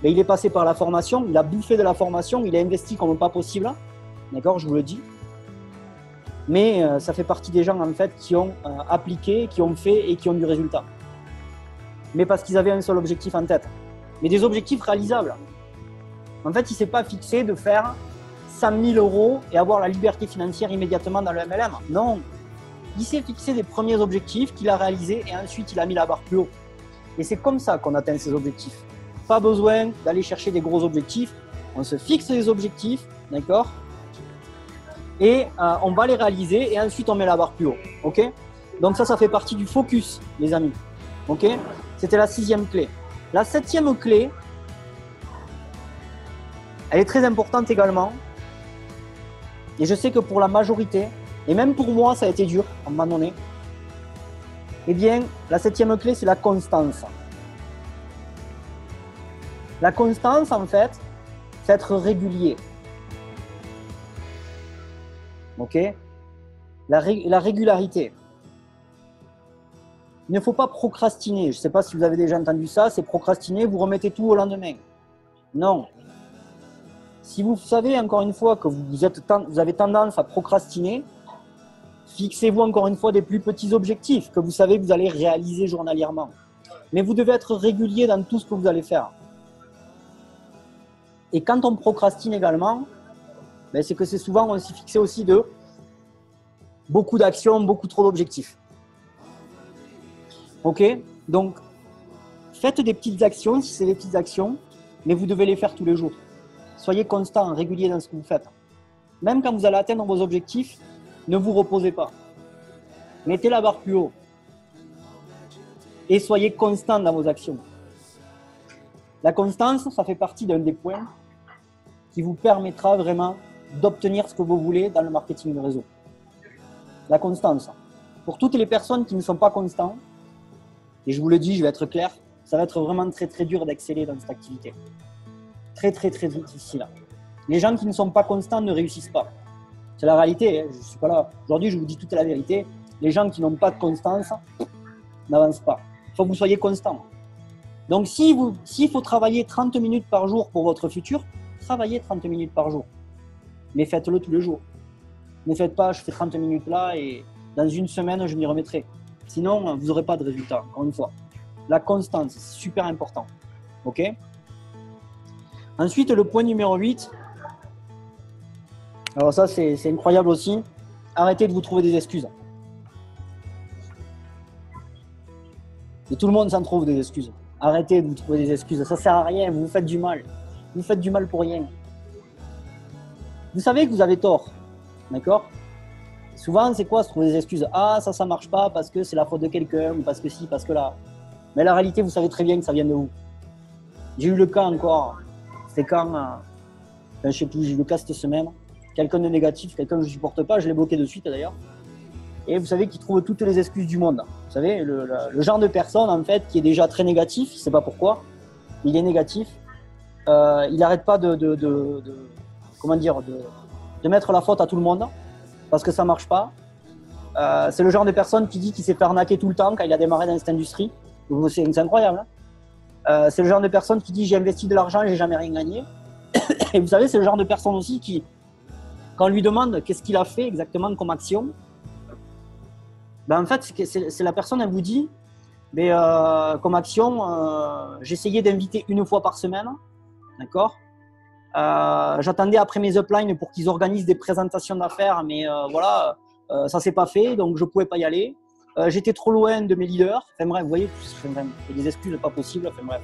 Mais il est passé par la formation, il a bouffé de la formation, il a investi comme pas possible. D'accord? Je vous le dis. Mais ça fait partie des gens en fait qui ont appliqué, qui ont fait et qui ont du résultat. Mais parce qu'ils avaient un seul objectif en tête. Mais des objectifs réalisables. En fait, il ne s'est pas fixé de faire 100 000 € et avoir la liberté financière immédiatement dans le MLM. Non. Il s'est fixé des premiers objectifs qu'il a réalisés et ensuite il a mis la barre plus haut. Et c'est comme ça qu'on atteint ces objectifs. Pas besoin d'aller chercher des gros objectifs. On se fixe des objectifs, d'accord? Et on va les réaliser et ensuite on met la barre plus haut. Ok? Donc ça fait partie du focus, les amis. Ok? C'était la 6e clé. La 7e clé, elle est très importante également. Et je sais que pour la majorité, et même pour moi, ça a été dur à un moment donné. Eh bien, la 7e clé, c'est la constance. La constance, en fait, c'est être régulier. Ok? La régularité. Il ne faut pas procrastiner. Je ne sais pas si vous avez déjà entendu ça, c'est procrastiner, vous remettez tout au lendemain. Non. Si vous savez encore une fois que vous avez tendance à procrastiner, fixez-vous encore une fois des plus petits objectifs que vous savez que vous allez réaliser journalièrement. Mais vous devez être régulier dans tout ce que vous allez faire. Et quand on procrastine également, ben c'est que c'est souvent on s'est fixé aussi de beaucoup d'actions, beaucoup trop d'objectifs. Ok? Donc, faites des petites actions si c'est des petites actions, mais vous devez les faire tous les jours. Soyez constant, régulier dans ce que vous faites. Même quand vous allez atteindre vos objectifs, ne vous reposez pas. Mettez la barre plus haut. Et soyez constant dans vos actions. La constance, ça fait partie d'un des points qui vous permettra vraiment d'obtenir ce que vous voulez dans le marketing de réseau. La constance. Pour toutes les personnes qui ne sont pas constantes, et je vous le dis, je vais être clair, ça va être vraiment très très dur d'exceller dans cette activité. Très très très difficile. Les gens qui ne sont pas constants ne réussissent pas. C'est la réalité, hein. Je ne suis pas là. Aujourd'hui, je vous dis toute la vérité. Les gens qui n'ont pas de constance n'avancent pas. Il faut que vous soyez constant. Donc, s'il faut travailler 30 minutes par jour pour votre futur, travaillez 30 minutes par jour. Mais faites-le tous les jours. Ne faites pas, je fais 30 minutes là et dans une semaine, je m'y remettrai. Sinon, vous n'aurez pas de résultat, encore une fois. La constance, c'est super important. Ok? Ensuite, le point numéro 8. Alors ça, c'est incroyable aussi. Arrêtez de vous trouver des excuses. Et tout le monde s'en trouve des excuses. Arrêtez de vous trouver des excuses. Ça ne sert à rien, vous vous faites du mal. Vous faites du mal pour rien. Vous savez que vous avez tort. D'accord? Souvent, c'est quoi se trouver des excuses? Ah, ça ne marche pas parce que c'est la faute de quelqu'un, ou parce que si, parce que là. Mais la réalité, vous savez très bien que ça vient de vous. J'ai eu le cas encore. C'était quand, je sais plus, j'ai eu le cas cette semaine. Quelqu'un de négatif, quelqu'un que je ne supporte pas, je l'ai bloqué de suite d'ailleurs. et vous savez qu'il trouve toutes les excuses du monde. Vous savez, le genre de personne en fait qui est déjà très négatif, je ne sais pas pourquoi, il est négatif, il n'arrête pas comment dire, de mettre la faute à tout le monde parce que ça ne marche pas. C'est le genre de personne qui dit qu'il s'est fait arnaquer tout le temps quand il a démarré dans cette industrie. C'est incroyable. Hein, c'est le genre de personne qui dit j'ai investi de l'argent et j'ai jamais rien gagné. Et vous savez, c'est le genre de personne aussi qui, quand on lui demande qu'est-ce qu'il a fait exactement comme action, ben en fait, c'est la personne, elle vous dit, mais, comme action, j'essayais d'inviter une fois par semaine, d'accord. J'attendais après mes uplines pour qu'ils organisent des présentations d'affaires, mais voilà, ça s'est pas fait, donc je pouvais pas y aller. J'étais trop loin de mes leaders. Enfin bref, vous voyez, il y a des excuses pas possibles. Enfin bref.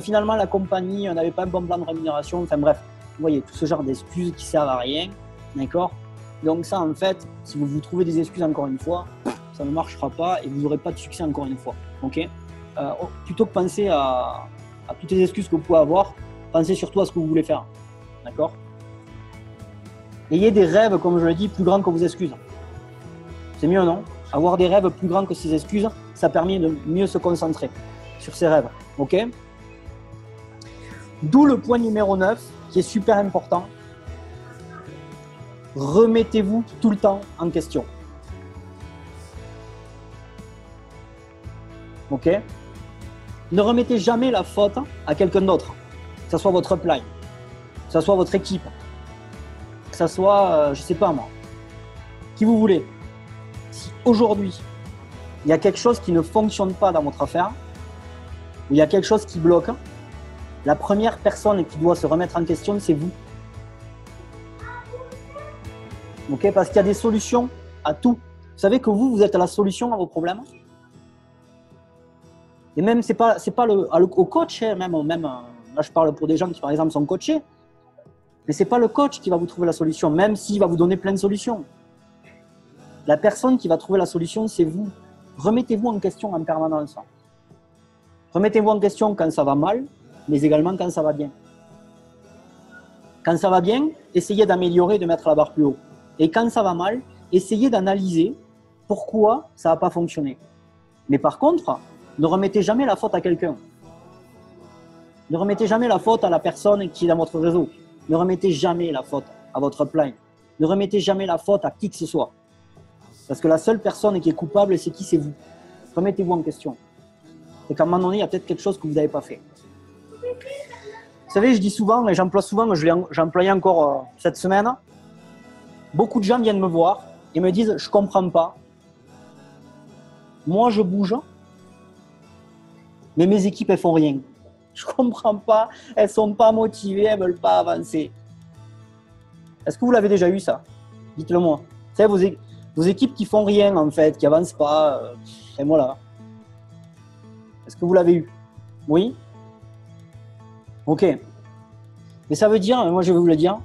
Finalement, la compagnie n'avait pas un bon plan de rémunération. Enfin bref, vous voyez, tout ce genre d'excuses qui servent à rien. D'accord. Donc ça, en fait, si vous vous trouvez des excuses encore une fois, ça ne marchera pas et vous n'aurez pas de succès encore une fois. Ok. Plutôt que penser à toutes les excuses que vous pouvez avoir, pensez surtout à ce que vous voulez faire. D'accord. Ayez des rêves, comme je le dis, plus grands que vos excuses. C'est mieux, non? Avoir des rêves plus grands que ses excuses, ça permet de mieux se concentrer sur ses rêves. Ok? D'où le point numéro 9, qui est super important. Remettez-vous tout le temps en question. Ok? Ne remettez jamais la faute à quelqu'un d'autre. Que ce soit votre upline, que ce soit votre équipe, que ce soit, je ne sais pas moi, qui vous voulez. Si aujourd'hui, il y a quelque chose qui ne fonctionne pas dans votre affaire, ou il y a quelque chose qui bloque, la première personne qui doit se remettre en question, c'est vous. Okay, parce qu'il y a des solutions à tout. Vous savez que vous êtes la solution à vos problèmes. Et même, c'est pas au coach, hein, même, là je parle pour des gens qui par exemple sont coachés, mais c'est pas le coach qui va vous trouver la solution, même s'il va vous donner plein de solutions. La personne qui va trouver la solution, c'est vous. Remettez-vous en question en permanence. Remettez-vous en question quand ça va mal, mais également quand ça va bien. Quand ça va bien, essayez d'améliorer, de mettre la barre plus haut. Et quand ça va mal, essayez d'analyser pourquoi ça n'a pas fonctionné. Mais par contre, ne remettez jamais la faute à quelqu'un. Ne remettez jamais la faute à la personne qui est dans votre réseau. Ne remettez jamais la faute à votre upline. Ne remettez jamais la faute à qui que ce soit. Parce que la seule personne qui est coupable, c'est qui? C'est vous. Remettez-vous en question. Et qu'à un moment donné, il y a peut-être quelque chose que vous n'avez pas fait. Vous savez, je dis souvent, et j'emploie souvent, j'ai employé encore cette semaine, beaucoup de gens viennent me voir et me disent « je ne comprends pas. Moi, je bouge, mais mes équipes, elles ne font rien. Je ne comprends pas, elles ne sont pas motivées, elles ne veulent pas avancer. » Est-ce que vous l'avez déjà eu, ça? Dites-le moi. Vous savez, vos équipes qui font rien, en fait, qui avancent pas, et voilà. Est-ce que vous l'avez eu? Oui? Ok. Mais ça veut dire, moi je vais vous le dire,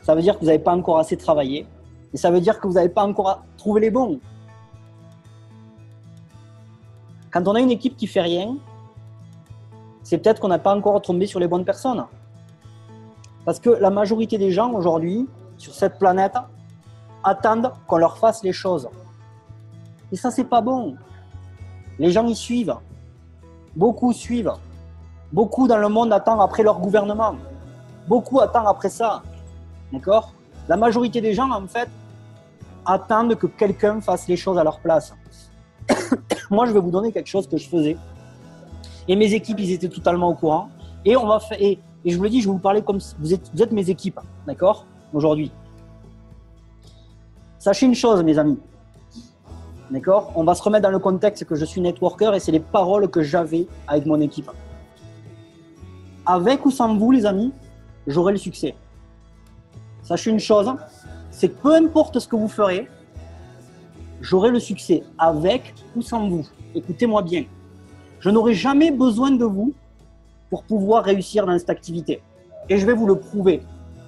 ça veut dire que vous n'avez pas encore assez travaillé, et ça veut dire que vous n'avez pas encore trouvé les bons. Quand on a une équipe qui fait rien, c'est peut-être qu'on n'a pas encore tombé sur les bonnes personnes. Parce que la majorité des gens aujourd'hui, sur cette planète, attendent qu'on leur fasse les choses. Et ça, c'est pas bon. Les gens y suivent. Beaucoup suivent. Beaucoup dans le monde attendent après leur gouvernement. Beaucoup attendent après ça. D'accord? La majorité des gens, en fait, attendent que quelqu'un fasse les choses à leur place. Moi, je vais vous donner quelque chose que je faisais. Et mes équipes, ils étaient totalement au courant. Et on va faire. Et je vous le dis, je vais vous parler comme si vous êtes mes équipes. D'accord? Aujourd'hui. Sachez une chose, mes amis. D'accord? On va se remettre dans le contexte que je suis networker et c'est les paroles que j'avais avec mon équipe. Avec ou sans vous, les amis, j'aurai le succès. Sachez une chose, c'est que peu importe ce que vous ferez, j'aurai le succès avec ou sans vous. Écoutez-moi bien. Je n'aurai jamais besoin de vous pour pouvoir réussir dans cette activité. Et je vais vous le prouver.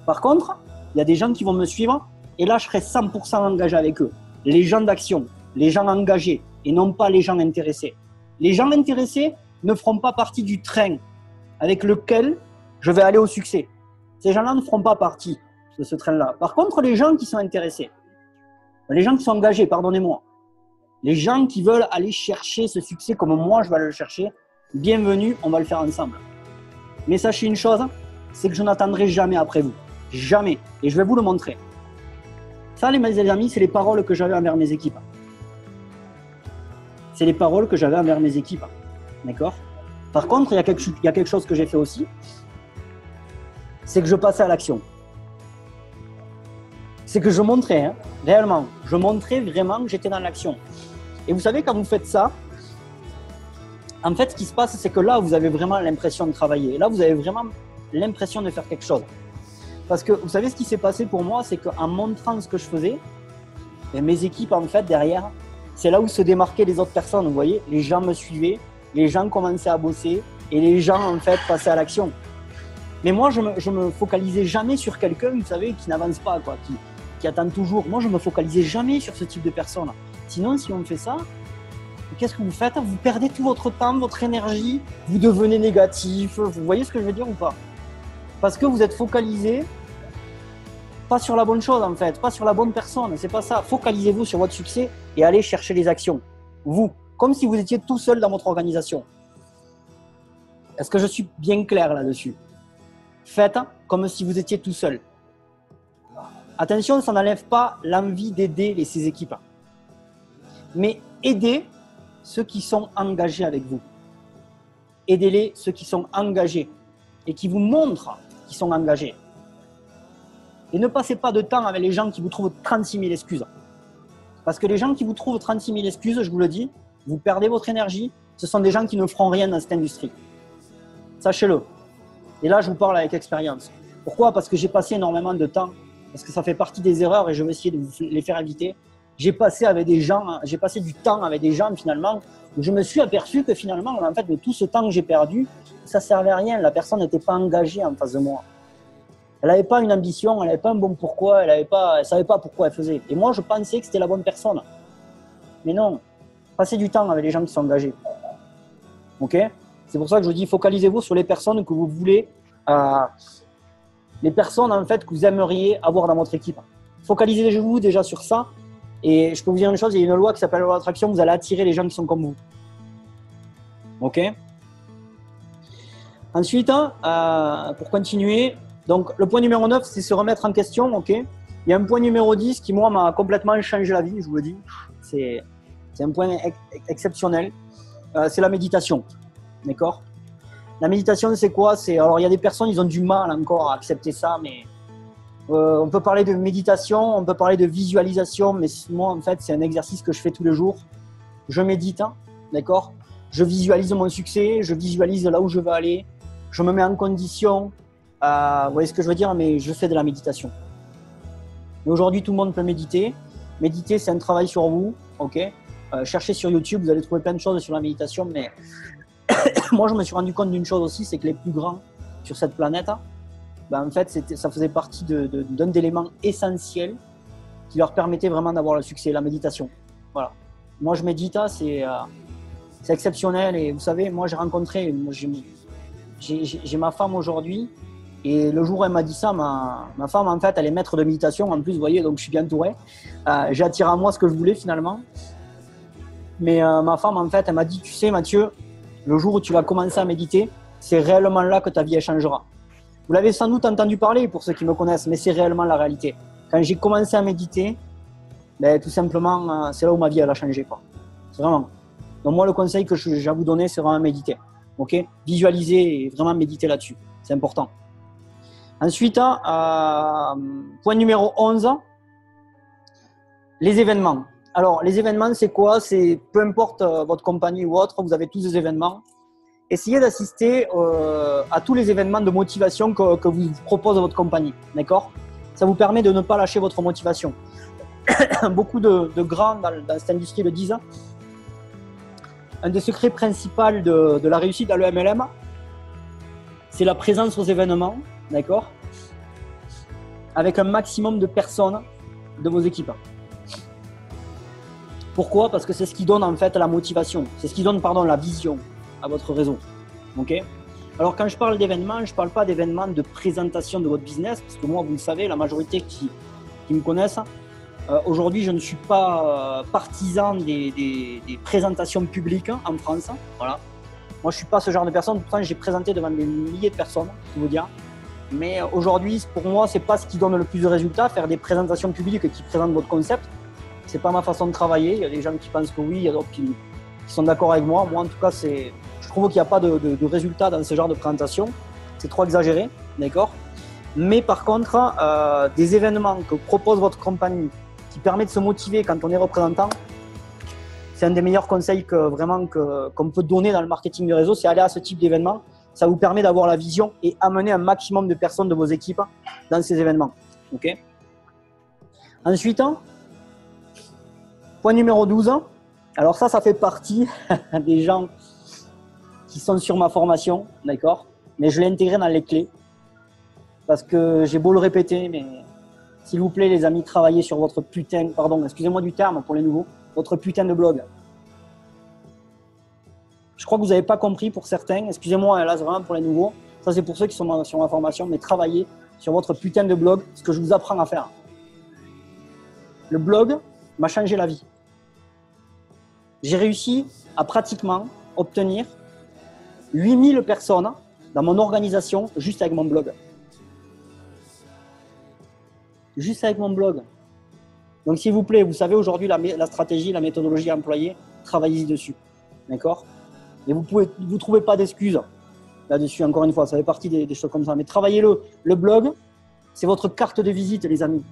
Par contre, il y a des gens qui vont me suivre et là, je serai 100% engagé avec eux. Les gens d'action, les gens engagés et non pas les gens intéressés. Les gens intéressés ne feront pas partie du train avec lequel je vais aller au succès. Ces gens-là ne feront pas partie de ce train-là. Par contre, les gens qui sont intéressés, les gens qui sont engagés, pardonnez-moi, Les gens qui veulent aller chercher ce succès comme moi je vais aller le chercher, bienvenue, on va le faire ensemble. Mais sachez une chose, c'est que je n'attendrai jamais après vous. Jamais. Et je vais vous le montrer. Ça, les amis, c'est les paroles que j'avais envers mes équipes. C'est les paroles que j'avais envers mes équipes. D'accord? Par contre, il y a quelque chose que j'ai fait aussi, c'est que je passais à l'action. C'est que je montrais, hein, réellement, je montrais vraiment que j'étais dans l'action. Et vous savez, quand vous faites ça, en fait, ce qui se passe, c'est que là, vous avez vraiment l'impression de travailler. Là, vous avez vraiment l'impression de faire quelque chose. Parce que vous savez, ce qui s'est passé pour moi, c'est qu'en montrant ce que je faisais, et mes équipes, en fait, derrière, c'est là où se démarquaient les autres personnes. Vous voyez, les gens me suivaient, les gens commençaient à bosser et les gens, en fait, passaient à l'action. Mais moi, je me focalisais jamais sur quelqu'un, vous savez, qui n'avance pas, quoi, qui attend toujours. Moi, je me focalisais jamais sur ce type de personne. Sinon, si on fait ça, qu'est-ce que vous faites? Vous perdez tout votre temps, votre énergie, vous devenez négatif. Vous voyez ce que je veux dire ou pas? Parce que vous êtes focalisé pas sur la bonne chose, en fait, pas sur la bonne personne. C'est pas ça. Focalisez-vous sur votre succès et allez chercher les actions. Vous, comme si vous étiez tout seul dans votre organisation. Est-ce que je suis bien clair là-dessus? Faites comme si vous étiez tout seul. Attention, ça n'enlève pas l'envie d'aider ces équipes. Mais aidez ceux qui sont engagés avec vous. Aidez-les, ceux qui sont engagés et qui vous montrent qu'ils sont engagés. Et ne passez pas de temps avec les gens qui vous trouvent 36 000 excuses. Parce que les gens qui vous trouvent 36 000 excuses, je vous le dis, vous perdez votre énergie. Ce sont des gens qui ne feront rien dans cette industrie. Sachez-le. Et là, je vous parle avec expérience. Pourquoi? Parce que j'ai passé énormément de temps, parce que ça fait partie des erreurs et je vais essayer de vous les faire éviter. J'ai passé du temps avec des gens finalement, où je me suis aperçu que finalement, en fait, de tout ce temps que j'ai perdu, ça ne servait à rien. La personne n'était pas engagée en face de moi. Elle n'avait pas une ambition, elle n'avait pas un bon pourquoi, elle ne savait pas pourquoi elle faisait. Et moi, je pensais que c'était la bonne personne. Mais non, passez du temps avec les gens qui sont engagés. Ok? C'est pour ça que je vous dis, focalisez-vous sur les personnes que vous voulez, les personnes en fait que vous aimeriez avoir dans votre équipe. Focalisez-vous déjà sur ça. Et je peux vous dire une chose, il y a une loi qui s'appelle la loi d'attraction, vous allez attirer les gens qui sont comme vous. Ok? Ensuite, pour continuer, donc le point numéro 9, c'est se remettre en question. Ok? Il y a un point numéro 10 qui, moi, m'a complètement changé la vie, je vous le dis. C'est un point exceptionnel. C'est la méditation. D'accord? La méditation, c'est quoi? Alors, il y a des personnes, ils ont du mal encore à accepter ça, mais on peut parler de méditation, on peut parler de visualisation, mais moi, en fait, c'est un exercice que je fais tous les jours. Je médite, d'accord? Je visualise mon succès, je visualise là où je veux aller, je me mets en condition, vous voyez ce que je veux dire, mais je fais de la méditation. Et aujourd'hui, tout le monde peut méditer. Méditer, c'est un travail sur vous, ok? Cherchez sur YouTube, vous allez trouver plein de choses sur la méditation, mais moi, je me suis rendu compte d'une chose aussi, c'est que les plus grands sur cette planète, ben, en fait, ça faisait partie d'un élément essentiel qui leur permettait vraiment d'avoir le succès, la méditation. Voilà. Moi, je médite, c'est exceptionnel. Et vous savez, moi, j'ai ma femme aujourd'hui. Et le jour où elle m'a dit ça, ma femme, en fait, elle est maître de méditation. En plus, vous voyez, donc je suis bien entouré. J'ai attiré à moi ce que je voulais finalement. Mais ma femme, en fait, elle m'a dit, tu sais, Mathieu, le jour où tu vas commencer à méditer, c'est réellement là que ta vie elle changera. Vous l'avez sans doute entendu parler pour ceux qui me connaissent, mais c'est réellement la réalité. Quand j'ai commencé à méditer, ben, tout simplement, c'est là où ma vie elle a changé, quoi. C'est vraiment. Donc moi, le conseil que j'ai à vous donner, c'est vraiment méditer. Ok? Visualiser et vraiment méditer là-dessus. C'est important. Ensuite, point numéro 11, les événements. Alors, les événements, c'est quoi? C'est peu importe votre compagnie ou autre, vous avez tous des événements. Essayez d'assister à tous les événements de motivation que vous propose votre compagnie. D'accord? Ça vous permet de ne pas lâcher votre motivation. Beaucoup de grands dans cette industrie le disent. Un des secrets principaux de la réussite dans le MLM, c'est la présence aux événements. D'accord? Avec un maximum de personnes de vos équipes. Pourquoi? Parce que c'est ce qui donne en fait la motivation. C'est ce qui donne, pardon, la vision à votre réseau. Ok? Alors quand je parle d'événements, je ne parle pas d'événements de présentation de votre business, parce que moi, vous le savez, la majorité qui me connaissent, Aujourd'hui, je ne suis pas partisan des présentations publiques en France. Voilà. Moi, je ne suis pas ce genre de personne. Pourtant, j'ai présenté devant des milliers de personnes, je vous dire. Mais aujourd'hui, pour moi, ce n'est pas ce qui donne le plus de résultats. Faire des présentations publiques qui présentent votre concept, ce n'est pas ma façon de travailler. Il y a des gens qui pensent que oui, il y a d'autres qui sont d'accord avec moi. Moi, en tout cas, je trouve qu'il n'y a pas de résultats dans ce genre de présentation. C'est trop exagéré, d'accord? Mais par contre, des événements que propose votre compagnie qui permet de se motiver quand on est représentant, c'est un des meilleurs conseils qu'on peut donner dans le marketing de réseau, c'est aller à ce type d'événement. Ça vous permet d'avoir la vision et amener un maximum de personnes de vos équipes dans ces événements. Okay. Ensuite, point numéro 12. Alors ça fait partie des gens qui sont sur ma formation, d'accord? Mais je l'ai intégré dans les clés parce que j'ai beau le répéter, mais s'il vous plaît, les amis, travaillez sur votre putain, pardon, excusez-moi du terme pour les nouveaux, votre putain de blog. Je crois que vous n'avez pas compris pour certains. Excusez-moi, là, c'est vraiment pour les nouveaux. Ça, c'est pour ceux qui sont sur ma formation. Mais travaillez sur votre putain de blog, ce que je vous apprends à faire. Le blog m'a changé la vie. J'ai réussi à pratiquement obtenir 8000 personnes dans mon organisation juste avec mon blog. Juste avec mon blog. Donc, s'il vous plaît, vous savez aujourd'hui la stratégie, la méthodologie à employer, travaillez-y dessus. D'accord? Et vous ne trouvez pas d'excuses là-dessus, encore une fois, ça fait partie des choses comme ça. Mais travaillez-le. Le blog, c'est votre carte de visite, les amis.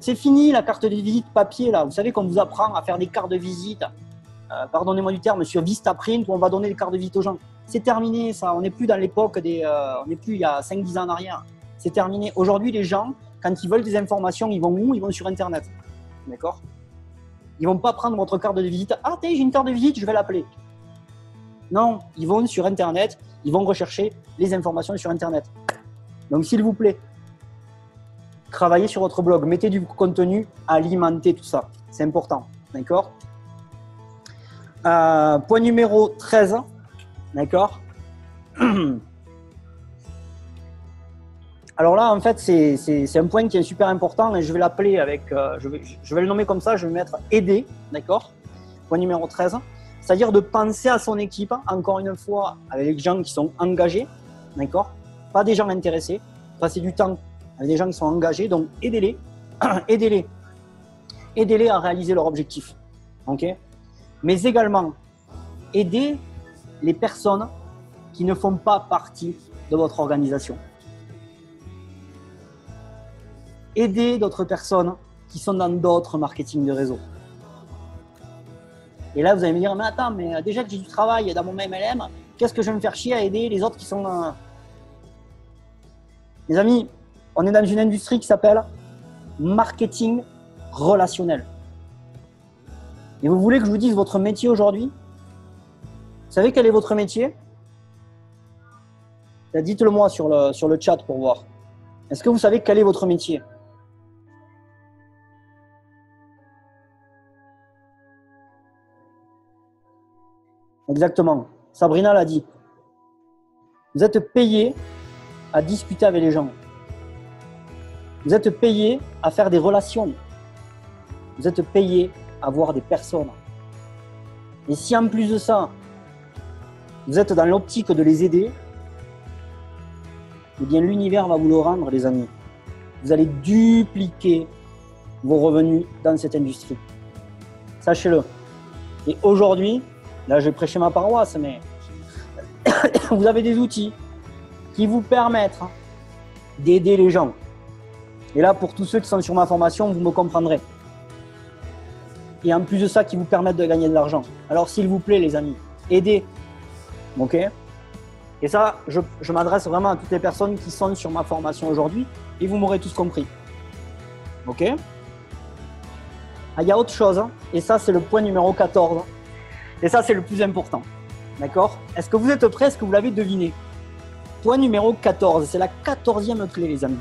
C'est fini la carte de visite papier, là. Vous savez qu'on vous apprend à faire des cartes de visite, pardonnez-moi du terme, sur Vistaprint, où on va donner des cartes de visite aux gens. C'est terminé, ça. On n'est plus dans l'époque on n'est plus il y a 5-10 ans en arrière. C'est terminé. Aujourd'hui, les gens, quand ils veulent des informations, ils vont où? Ils vont sur Internet. D'accord? Ils ne vont pas prendre votre carte de visite. Ah, j'ai une carte de visite, je vais l'appeler. Non, ils vont sur Internet, ils vont rechercher les informations sur Internet. Donc, s'il vous plaît, travaillez sur votre blog, mettez du contenu, alimentez tout ça. C'est important. D'accord? Point numéro 13. D'accord? Alors là, en fait, c'est un point qui est super important et je vais l'appeler avec, je vais le nommer comme ça, je vais mettre aider, d'accord? Point numéro 13, c'est-à-dire de penser à son équipe, encore une fois, avec des gens qui sont engagés, d'accord? Pas des gens intéressés, passer du temps avec des gens qui sont engagés, donc aidez-les, aidez-les à réaliser leur objectif, ok? Mais également, aidez les personnes qui ne font pas partie de votre organisation. Aider d'autres personnes qui sont dans d'autres marketing de réseau. Et là, vous allez me dire, mais attends, mais déjà que j'ai du travail dans mon MLM, qu'est-ce que je vais me faire chier à aider les autres qui sont... Les amis, on est dans une industrie qui s'appelle marketing relationnel. Et vous voulez que je vous dise votre métier aujourd'hui? Vous savez quel est votre métier? Dites-le moi sur le chat pour voir. Est-ce que vous savez quel est votre métier? Exactement. Sabrina l'a dit. Vous êtes payé à discuter avec les gens. Vous êtes payé à faire des relations. Vous êtes payé à voir des personnes. Et si en plus de ça, vous êtes dans l'optique de les aider, eh bien l'univers va vous le rendre, les amis. Vous allez dupliquer vos revenus dans cette industrie. Sachez-le. Et aujourd'hui, là je vais prêcher ma paroisse, mais vous avez des outils qui vous permettent d'aider les gens. Et là, pour tous ceux qui sont sur ma formation, vous me comprendrez. Et en plus de ça, qui vous permettent de gagner de l'argent. Alors s'il vous plaît, les amis, aidez. Ok? Et ça, je m'adresse vraiment à toutes les personnes qui sont sur ma formation aujourd'hui et vous m'aurez tous compris. Ok? Ah, il y a autre chose, et ça, c'est le point numéro 14. Et ça, c'est le plus important. D'accord? Est-ce que vous êtes prêts? Est-ce que vous l'avez deviné? Point numéro 14, c'est la 14e clé, les amis,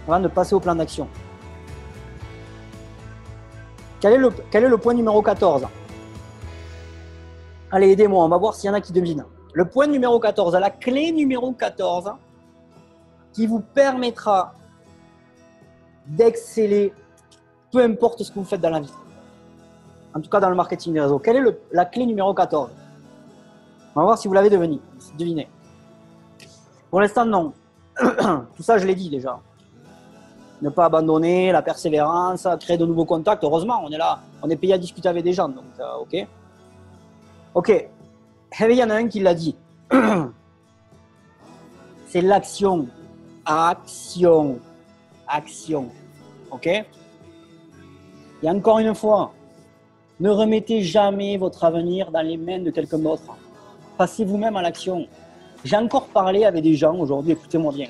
avant de passer au plan d'action. Quel est le point numéro 14? Allez, aidez-moi, on va voir s'il y en a qui devinent. Le point numéro 14, la clé numéro 14, qui vous permettra d'exceller peu importe ce que vous faites dans la vie. En tout cas, dans le marketing des réseaux. Quelle est la clé numéro 14? On va voir si vous l'avez deviné. Pour l'instant, non. Tout ça, je l'ai dit déjà. Ne pas abandonner, la persévérance, créer de nouveaux contacts. Heureusement, on est là. On est payé à discuter avec des gens. Donc, OK. OK. Et il y en a un qui l'a dit. C'est l'action. Action. Action. OK? Et encore une fois, ne remettez jamais votre avenir dans les mains de quelqu'un d'autre. Passez vous-même à l'action. J'ai encore parlé avec des gens aujourd'hui, écoutez-moi bien.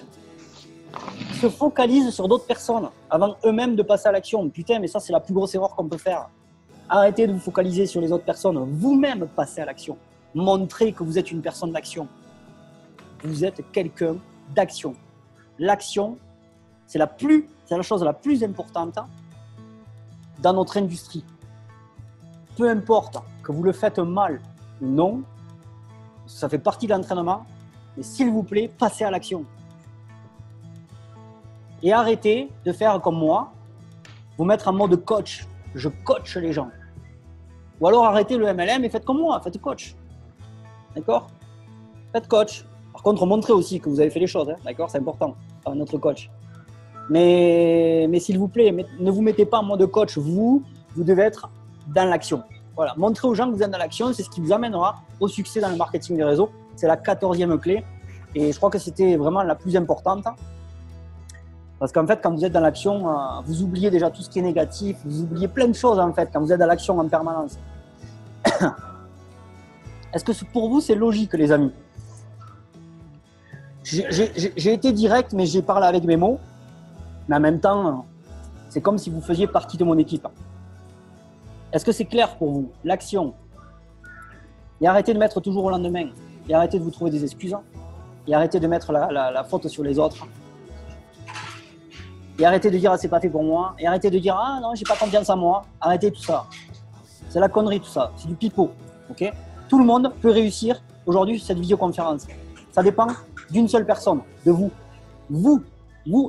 Ils se focalisent sur d'autres personnes avant eux-mêmes de passer à l'action. Putain, mais ça, c'est la plus grosse erreur qu'on peut faire. Arrêtez de vous focaliser sur les autres personnes. Vous-même passez à l'action. Montrez que vous êtes une personne d'action. Vous êtes quelqu'un d'action. L'action, c'est la chose la plus importante dans notre industrie. Peu importe que vous le faites mal ou non, ça fait partie de l'entraînement, mais s'il vous plaît, passez à l'action. Et arrêtez de faire comme moi, vous mettre en mode coach. Je coach les gens. Ou alors arrêtez le MLM et faites comme moi, faites coach. D'accord? Faites coach. Par contre, montrez aussi que vous avez fait les choses. Hein, d'accord? C'est important, par notre coach. Mais s'il vous plaît, ne vous mettez pas en mode coach. Vous devez être dans l'action. Voilà. Montrez aux gens que vous êtes dans l'action. C'est ce qui vous amènera au succès dans le marketing des réseaux. C'est la 14e clé. Et je crois que c'était vraiment la plus importante. Parce qu'en fait, quand vous êtes dans l'action, vous oubliez déjà tout ce qui est négatif. Vous oubliez plein de choses, en fait, quand vous êtes dans l'action en permanence. Est-ce que pour vous, c'est logique, les amis? J'ai été direct, mais j'ai parlé avec mes mots. Mais en même temps, c'est comme si vous faisiez partie de mon équipe. Est-ce que c'est clair pour vous? L'action. Et arrêtez de mettre toujours au lendemain. Et arrêtez de vous trouver des excuses. Et arrêtez de mettre la faute sur les autres. Et arrêtez de dire ah, c'est pas fait pour moi. Et arrêtez de dire ah non, j'ai pas confiance en moi. Arrêtez tout ça. C'est la connerie tout ça. C'est du pipeau. Ok? Tout le monde peut réussir aujourd'hui sur cette vidéoconférence. Ça dépend d'une seule personne, de vous. Vous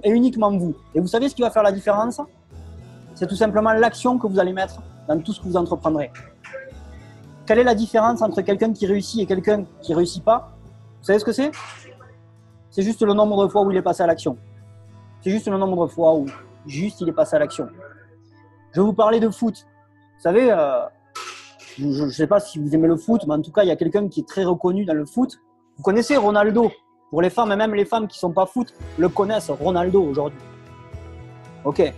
et uniquement vous. Et vous savez ce qui va faire la différence? C'est tout simplement l'action que vous allez mettre dans tout ce que vous entreprendrez. Quelle est la différence entre quelqu'un qui réussit et quelqu'un qui ne réussit pas? Vous savez ce que c'est? C'est juste le nombre de fois où il est passé à l'action. C'est juste le nombre de fois où juste il est passé à l'action. Je vais vous parler de foot. Vous savez, je ne sais pas si vous aimez le foot, mais en tout cas, il y a quelqu'un qui est très reconnu dans le foot. Vous connaissez Ronaldo. Pour les femmes, et même les femmes qui ne sont pas foot, le connaissent, Ronaldo aujourd'hui. Ok.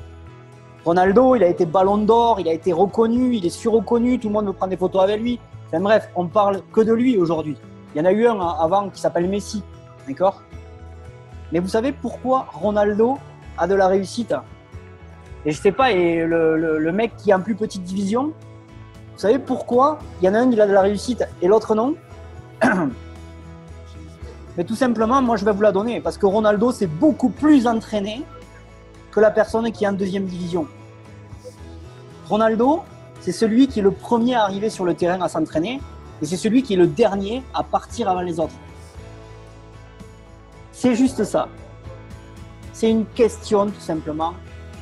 Ronaldo, il a été ballon d'or, il a été reconnu, il est surreconnu, tout le monde veut prendre des photos avec lui. Enfin bref, on parle que de lui aujourd'hui. Il y en a eu un avant qui s'appelle Messi. D'accord? Mais vous savez pourquoi Ronaldo a de la réussite? Et je sais pas, et le mec qui est en plus petite division, vous savez pourquoi il y en a un, il a de la réussite et l'autre non? Mais tout simplement, moi je vais vous la donner parce que Ronaldo s'est beaucoup plus entraîné que la personne qui est en deuxième division. Ronaldo, c'est celui qui est le premier à arriver sur le terrain à s'entraîner et c'est celui qui est le dernier à partir avant les autres. C'est juste ça. C'est une question tout simplement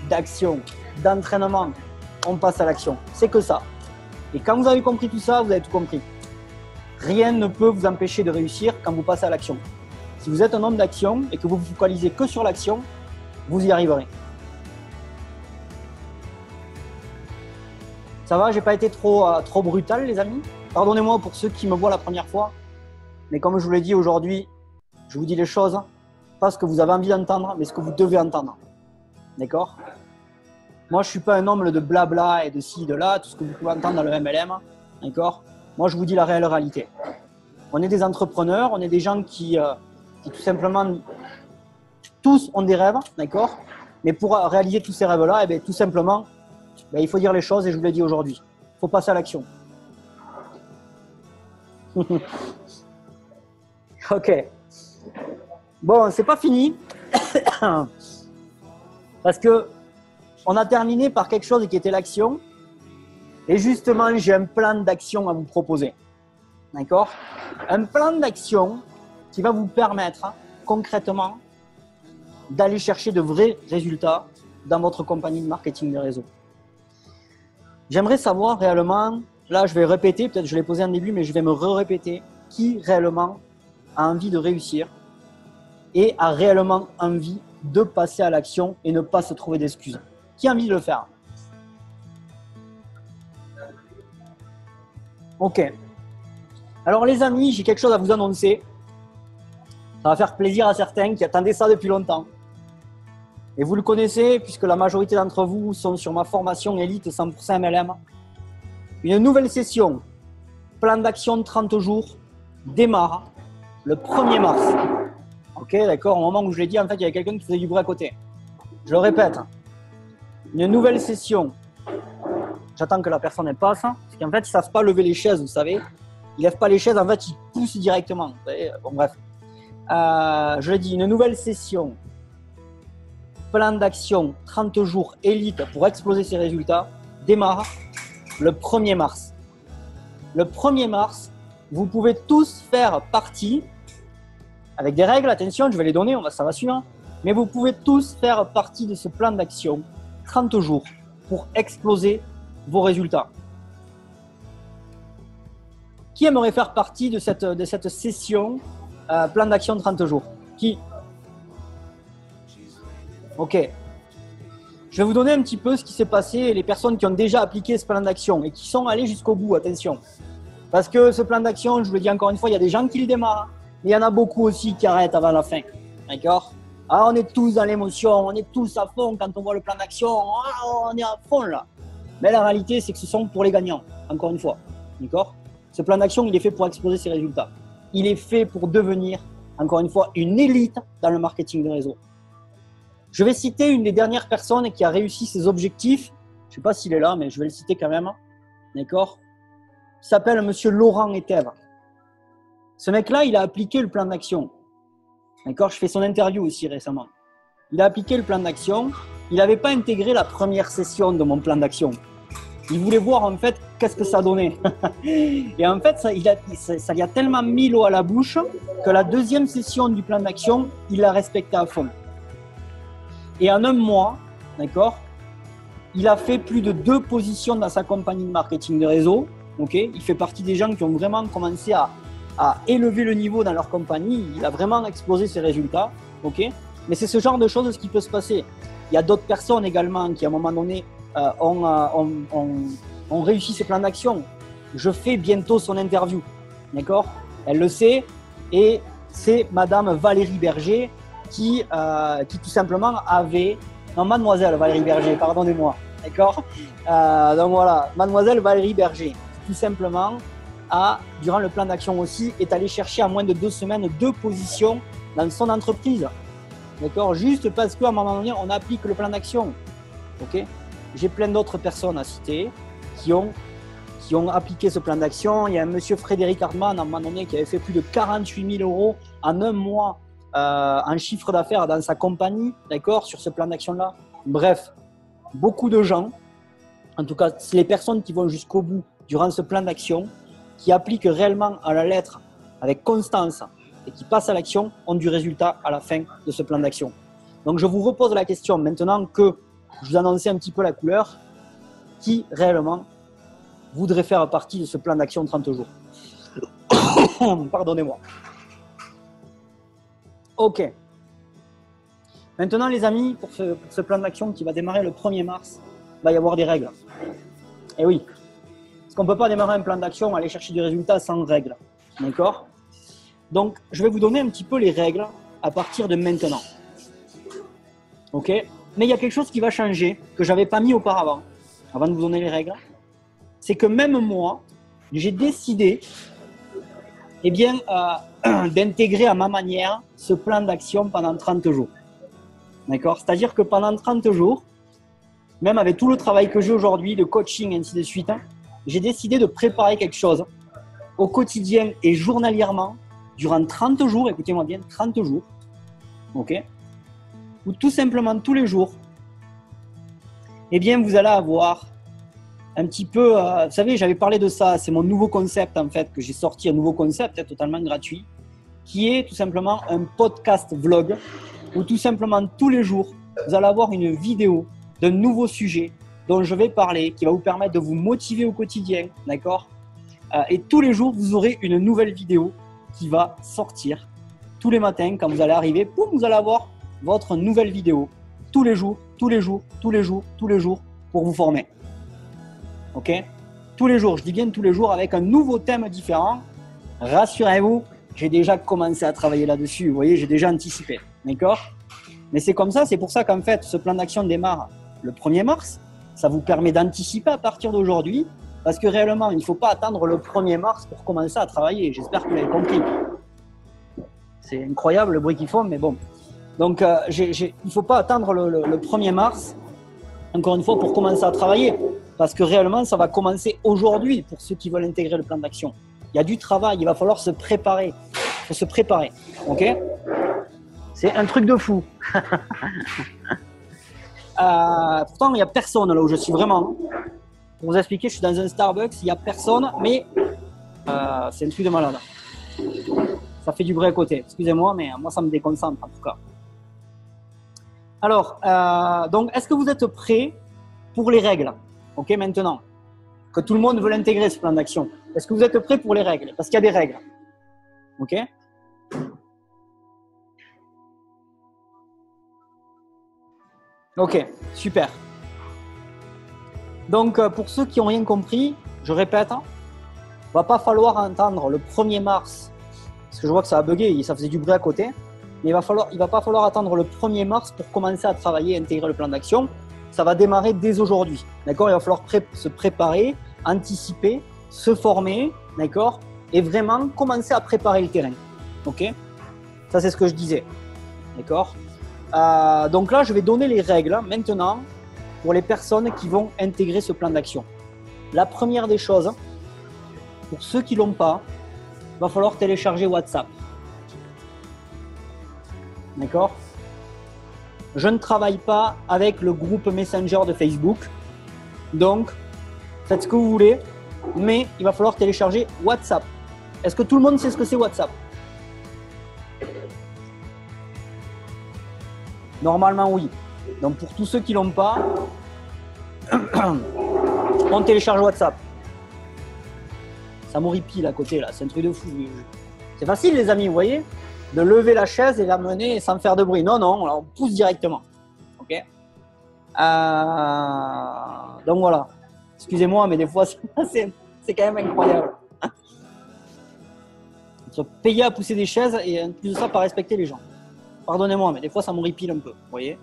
d'action, d'entraînement. On passe à l'action. C'est que ça. Et quand vous avez compris tout ça, vous avez tout compris. Rien ne peut vous empêcher de réussir quand vous passez à l'action. Si vous êtes un homme d'action et que vous vous focalisez que sur l'action, vous y arriverez. Ça va, j'ai pas été trop brutal, les amis. Pardonnez-moi pour ceux qui me voient la première fois. Mais comme je vous l'ai dit aujourd'hui, je vous dis les choses, pas ce que vous avez envie d'entendre, mais ce que vous devez entendre. D'accord? Moi, je ne suis pas un homme de blabla et de ci, de là, tout ce que vous pouvez entendre dans le MLM. D'accord? Moi, je vous dis la réelle réalité. On est des entrepreneurs, on est des gens qui tout simplement, tous ont des rêves, d'accord? Mais pour réaliser tous ces rêves-là, eh bien, tout simplement, il faut dire les choses et je vous l'ai dit aujourd'hui. Il faut passer à l'action. Ok. Bon, c'est pas fini. Parce que on a terminé par quelque chose qui était l'action. Et justement, j'ai un plan d'action à vous proposer. D'accord? Un plan d'action qui va vous permettre concrètement d'aller chercher de vrais résultats dans votre compagnie de marketing de réseau. J'aimerais savoir réellement, là je vais répéter, peut-être je l'ai posé en début, mais je vais me répéter, qui réellement a envie de réussir et a réellement envie de passer à l'action et ne pas se trouver d'excuses. Qui a envie de le faire? Ok. Alors les amis, j'ai quelque chose à vous annoncer. Ça va faire plaisir à certains qui attendaient ça depuis longtemps. Et vous le connaissez puisque la majorité d'entre vous sont sur ma formation Elite 100% MLM. Une nouvelle session, plan d'action 30 jours, démarre le 1er mars. Ok, d'accord, au moment où je l'ai dit, en fait, il y avait quelqu'un qui faisait du bruit à côté. Je le répète, une nouvelle session. J'attends que la personne passe, parce qu'en fait, ils ne savent pas lever les chaises, vous savez. Ils ne lèvent pas les chaises, en fait, ils poussent directement. Vous savez, bon, bref. Je l'ai dit, une nouvelle session, plan d'action 30 jours élite pour exploser ses résultats, démarre le 1er mars. Le 1er mars, vous pouvez tous faire partie, avec des règles, attention, je vais les donner, ça va suivre, mais vous pouvez tous faire partie de ce plan d'action 30 jours pour exploser vos résultats. Qui aimerait faire partie de cette session plan d'action 30 jours? Qui? Ok. Je vais vous donner un petit peu ce qui s'est passé et les personnes qui ont déjà appliqué ce plan d'action et qui sont allées jusqu'au bout, attention. Parce que ce plan d'action, je vous le dis encore une fois, il y a des gens qui le démarrent, mais il y en a beaucoup aussi qui arrêtent avant la fin. D'accord? Ah, on est tous dans l'émotion, on est tous à fond quand on voit le plan d'action, on est à fond là. Mais la réalité, c'est que ce sont pour les gagnants, encore une fois. D'accord? Ce plan d'action, il est fait pour exploser ses résultats. Il est fait pour devenir, encore une fois, une élite dans le marketing de réseau. Je vais citer une des dernières personnes qui a réussi ses objectifs. Je ne sais pas s'il est là, mais je vais le citer quand même. D'accord? Il s'appelle Monsieur Laurent Etève. Ce mec-là, il a appliqué le plan d'action. D'accord? Je fais son interview aussi récemment. Il a appliqué le plan d'action. Il n'avait pas intégré la première session de mon plan d'action. Il voulait voir en fait qu'est-ce que ça donnait. Et en fait, ça lui a tellement mis l'eau à la bouche que la deuxième session du plan d'action, il l'a respecté à fond. Et en un mois, d'accord, il a fait plus de 2 positions dans sa compagnie de marketing de réseau. Okay, il fait partie des gens qui ont vraiment commencé à élever le niveau dans leur compagnie. Il a vraiment explosé ses résultats. Okay, mais c'est ce genre de choses qui peut se passer. Il y a d'autres personnes également qui, à un moment donné, ont réussi ce plan d'action. Je fais bientôt son interview. D'accord? Elle le sait. Et c'est Madame Valérie Berger qui tout simplement avait… Non, Mademoiselle Valérie Berger, pardonnez-moi. D'accord? Donc voilà, Mademoiselle Valérie Berger, tout simplement, durant le plan d'action aussi, est allée chercher en moins de 2 semaines 2 positions dans son entreprise. D'accord? Juste parce qu'à un moment donné, on applique le plan d'action. Ok? J'ai plein d'autres personnes à citer qui ont appliqué ce plan d'action. Il y a un monsieur Frédéric Hartmann, à un moment donné, qui avait fait plus de 48 000 € en un mois en chiffre d'affaires dans sa compagnie, d'accord, sur ce plan d'action-là. Bref, beaucoup de gens, en tout cas, c'est les personnes qui vont jusqu'au bout durant ce plan d'action, qui appliquent réellement à la lettre avec constance et qui passent à l'action, ont du résultat à la fin de ce plan d'action. Donc, je vous repose la question maintenant que je vous annonçais un petit peu la couleur, qui réellement voudrait faire partie de ce plan d'action 30 jours? Pardonnez-moi. Ok. Maintenant, les amis, pour ce plan d'action qui va démarrer le 1er mars, il va y avoir des règles. Et oui, parce qu'on ne peut pas démarrer un plan d'action, aller chercher du résultat sans règles. D'accord? Donc, je vais vous donner un petit peu les règles à partir de maintenant. Ok? Mais il y a quelque chose qui va changer, que je n'avais pas mis auparavant, avant de vous donner les règles. C'est que même moi, j'ai décidé d'intégrer à ma manière ce plan d'action pendant 30 jours. D'accord? C'est-à-dire que pendant 30 jours, même avec tout le travail que j'ai aujourd'hui, de coaching et ainsi de suite, j'ai décidé de préparer quelque chose au quotidien et journalièrement durant 30 jours, écoutez-moi bien, 30 jours, ok? Ou tout simplement tous les jours, eh bien, vous allez avoir un petit peu, vous savez, j'avais parlé de ça, c'est mon nouveau concept en fait, que j'ai sorti, un nouveau concept totalement gratuit, qui est tout simplement un podcast vlog, où tout simplement tous les jours, vous allez avoir une vidéo d'un nouveau sujet dont je vais parler, qui va vous permettre de vous motiver au quotidien, d'accord? Et tous les jours, vous aurez une nouvelle vidéo qui va sortir. Tous les matins, quand vous allez arriver, boum, vous allez avoir votre nouvelle vidéo. Tous les jours, tous les jours, tous les jours, tous les jours, pour vous former. Ok? Tous les jours, je dis bien tous les jours, avec un nouveau thème différent. Rassurez-vous, j'ai déjà commencé à travailler là-dessus. Vous voyez, j'ai déjà anticipé. D'accord? Mais c'est comme ça, c'est pour ça qu'en fait, ce plan d'action démarre le 1er mars. Ça vous permet d'anticiper à partir d'aujourd'hui. Parce que réellement, il ne faut pas attendre le 1er mars pour commencer à travailler. J'espère que vous l'avez compris. C'est incroyable le bruit qu'ils font, mais bon. Donc, il ne faut pas attendre le 1er mars, encore une fois, pour commencer à travailler. Parce que réellement, ça va commencer aujourd'hui pour ceux qui veulent intégrer le plan d'action. Il y a du travail, il va falloir se préparer. Il faut se préparer. Ok? C'est un truc de fou. Pourtant, il n'y a personne là où je suis vraiment. Pour vous expliquer, je suis dans un Starbucks, il n'y a personne, mais c'est un truc de malade. Ça fait du bruit à côté. Excusez-moi, mais moi, ça me déconcentre en tout cas. Alors, donc, est-ce que vous êtes prêts pour les règles? Ok, maintenant que tout le monde veut l'intégrer, ce plan d'action. Est-ce que vous êtes prêts pour les règles? Parce qu'il y a des règles. Ok? Ok, super. Donc, pour ceux qui n'ont rien compris, je répète, il ne va pas falloir attendre le 1er mars, parce que je vois que ça a bugué, ça faisait du bruit à côté, mais il ne va pas falloir attendre le 1er mars pour commencer à travailler et intégrer le plan d'action. Ça va démarrer dès aujourd'hui, d'accord? Il va falloir se préparer, anticiper, se former, d'accord? Et vraiment commencer à préparer le terrain, ok? Ça, c'est ce que je disais, d'accord? Donc là, je vais donner les règles maintenant pour les personnes qui vont intégrer ce plan d'action. La première des choses, pour ceux qui ne l'ont pas, il va falloir télécharger WhatsApp. D'accord? Je ne travaille pas avec le groupe Messenger de Facebook. Donc, faites ce que vous voulez, mais il va falloir télécharger WhatsApp. Est-ce que tout le monde sait ce que c'est WhatsApp? Normalement, oui. Donc, pour tous ceux qui ne l'ont pas, on télécharge WhatsApp. Ça m'horripile à côté, là. C'est un truc de fou. C'est facile, les amis, vous voyez? De lever la chaise et la mener sans faire de bruit. Non, non, on pousse directement. Ok? Donc, voilà. Excusez-moi, mais des fois, c'est quand même incroyable. Se payer à pousser des chaises et en plus de ça, pas respecter les gens. Pardonnez-moi, mais des fois, ça m'horripile un peu. Vous voyez?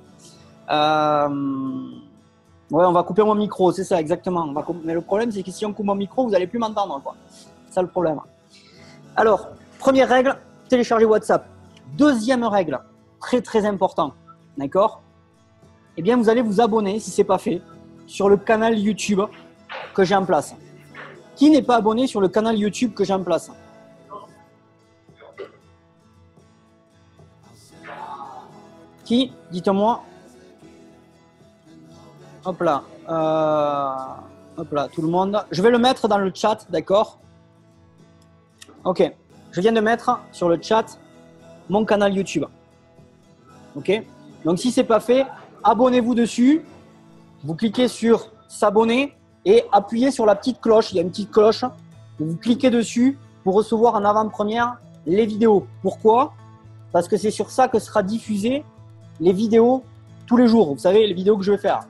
Ouais, on va couper mon micro, c'est ça, exactement. Mais le problème, c'est que si on coupe mon micro, vous n'allez plus m'entendre, quoi. C'est ça le problème. Alors, première règle, télécharger WhatsApp. Deuxième règle, très très important, d'accord? Eh bien, vous allez vous abonner, si ce n'est pas fait, sur le canal YouTube que j'ai en place. Qui n'est pas abonné sur le canal YouTube que j'ai en place? Qui? Dites-moi. Hop là. Hop là, tout le monde. Je vais le mettre dans le chat, d'accord? Ok. Je viens de mettre sur le chat mon canal YouTube. Ok? Donc, si ce n'est pas fait, abonnez-vous dessus. Vous cliquez sur s'abonner et appuyez sur la petite cloche. Il y a une petite cloche. Vous cliquez dessus pour recevoir en avant-première les vidéos. Pourquoi? Parce que c'est sur ça que sera diffusée les vidéos tous les jours. Vous savez, les vidéos que je vais faire.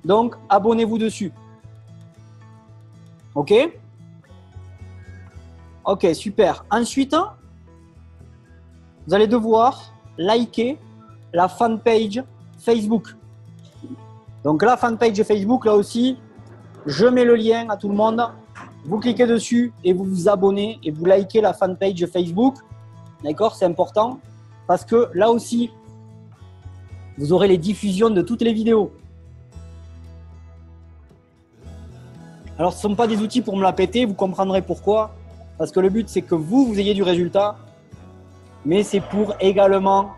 Donc, abonnez-vous dessus. Ok? Ok, super. Ensuite, vous allez devoir liker la fanpage Facebook. Donc, la fanpage Facebook, là aussi, je mets le lien à tout le monde. Vous cliquez dessus et vous vous abonnez et vous likez la fanpage Facebook. D'accord? C'est important parce que là aussi, vous aurez les diffusions de toutes les vidéos. Alors, ce ne sont pas des outils pour me la péter, vous comprendrez pourquoi. Parce que le but, c'est que vous ayez du résultat. Mais c'est pour également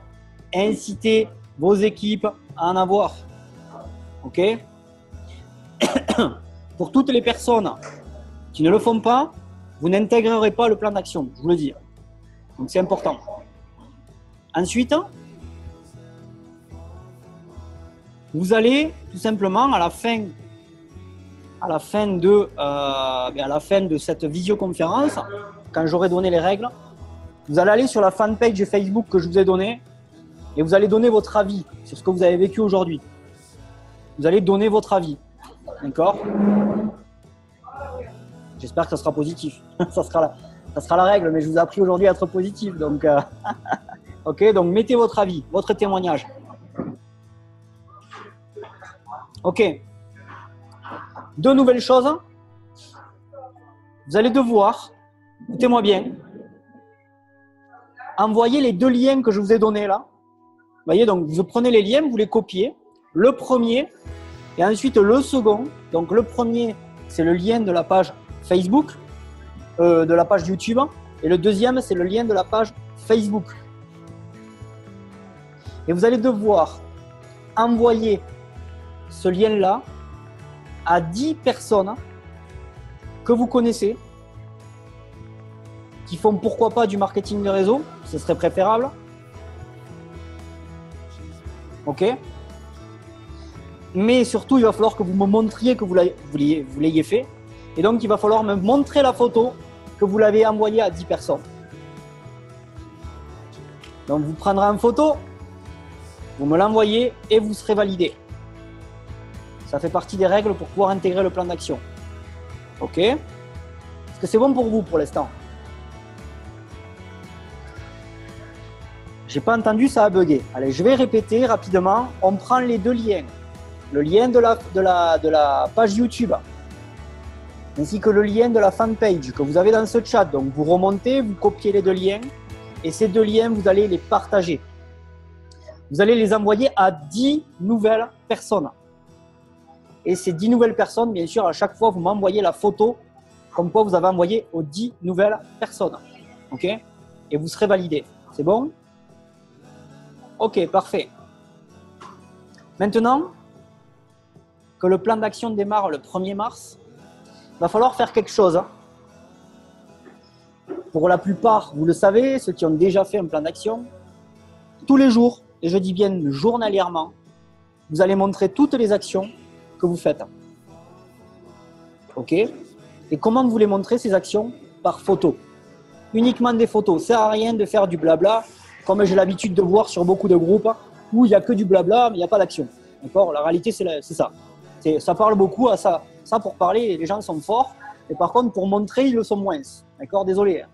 inciter vos équipes à en avoir. OK? Pour toutes les personnes qui ne le font pas, vous n'intégrerez pas le plan d'action, je vous le dis. Donc, c'est important. Ensuite, Vous allez tout simplement à la fin de cette visioconférence, quand j'aurai donné les règles, vous allez aller sur la fanpage Facebook que je vous ai donnée et vous allez donner votre avis sur ce que vous avez vécu aujourd'hui. Vous allez donner votre avis. D'accord? J'espère que ça sera positif. Ça sera la règle, mais je vous ai appris aujourd'hui à être positif. Donc, ok, donc mettez votre avis, votre témoignage. Ok. Deux nouvelles choses. Vous allez devoir, écoutez-moi bien, envoyer les deux liens que je vous ai donnés là. Vous voyez, donc vous prenez les liens, vous les copiez. Le premier et ensuite le second. Donc le premier, c'est le lien de la page Facebook, de la page YouTube. Et le deuxième, c'est le lien de la page Facebook. Et vous allez devoir envoyer ce lien-là à 10 personnes que vous connaissez, qui font pourquoi pas du marketing de réseau, ce serait préférable. Ok? Mais surtout, il va falloir que vous me montriez que vous l'ayez fait. Et donc, il va falloir me montrer la photo que vous l'avez envoyée à 10 personnes. Donc, vous prendrez une photo, vous me l'envoyez et vous serez validé. Ça fait partie des règles pour pouvoir intégrer le plan d'action. Ok? Est-ce que c'est bon pour vous pour l'instant? J'ai pas entendu, ça a bugué. Allez, je vais répéter rapidement. On prend les deux liens. Le lien de la page YouTube, ainsi que le lien de la fanpage que vous avez dans ce chat. Donc, vous remontez, vous copiez les deux liens. Et ces deux liens, vous allez les partager. Vous allez les envoyer à 10 nouvelles personnes. Et ces 10 nouvelles personnes, bien sûr, à chaque fois, vous m'envoyez la photo comme quoi vous avez envoyé aux 10 nouvelles personnes. OK? Et vous serez validé. C'est bon? OK, parfait. Maintenant que le plan d'action démarre le 1er mars, il va falloir faire quelque chose. Pour la plupart, vous le savez, ceux qui ont déjà fait un plan d'action, tous les jours, et je dis bien journalièrement, vous allez montrer toutes les actions que vous faites. Ok? Et comment vous les montrez, ces actions? Par photo. Uniquement des photos. Ça ne sert à rien de faire du blabla, comme j'ai l'habitude de voir sur beaucoup de groupes, où il n'y a que du blabla, mais il n'y a pas d'action. D'accord? La réalité, c'est ça. Ça parle beaucoup à ça. Ça, pour parler, les gens sont forts. Et par contre, pour montrer, ils le sont moins. D'accord? Désolé.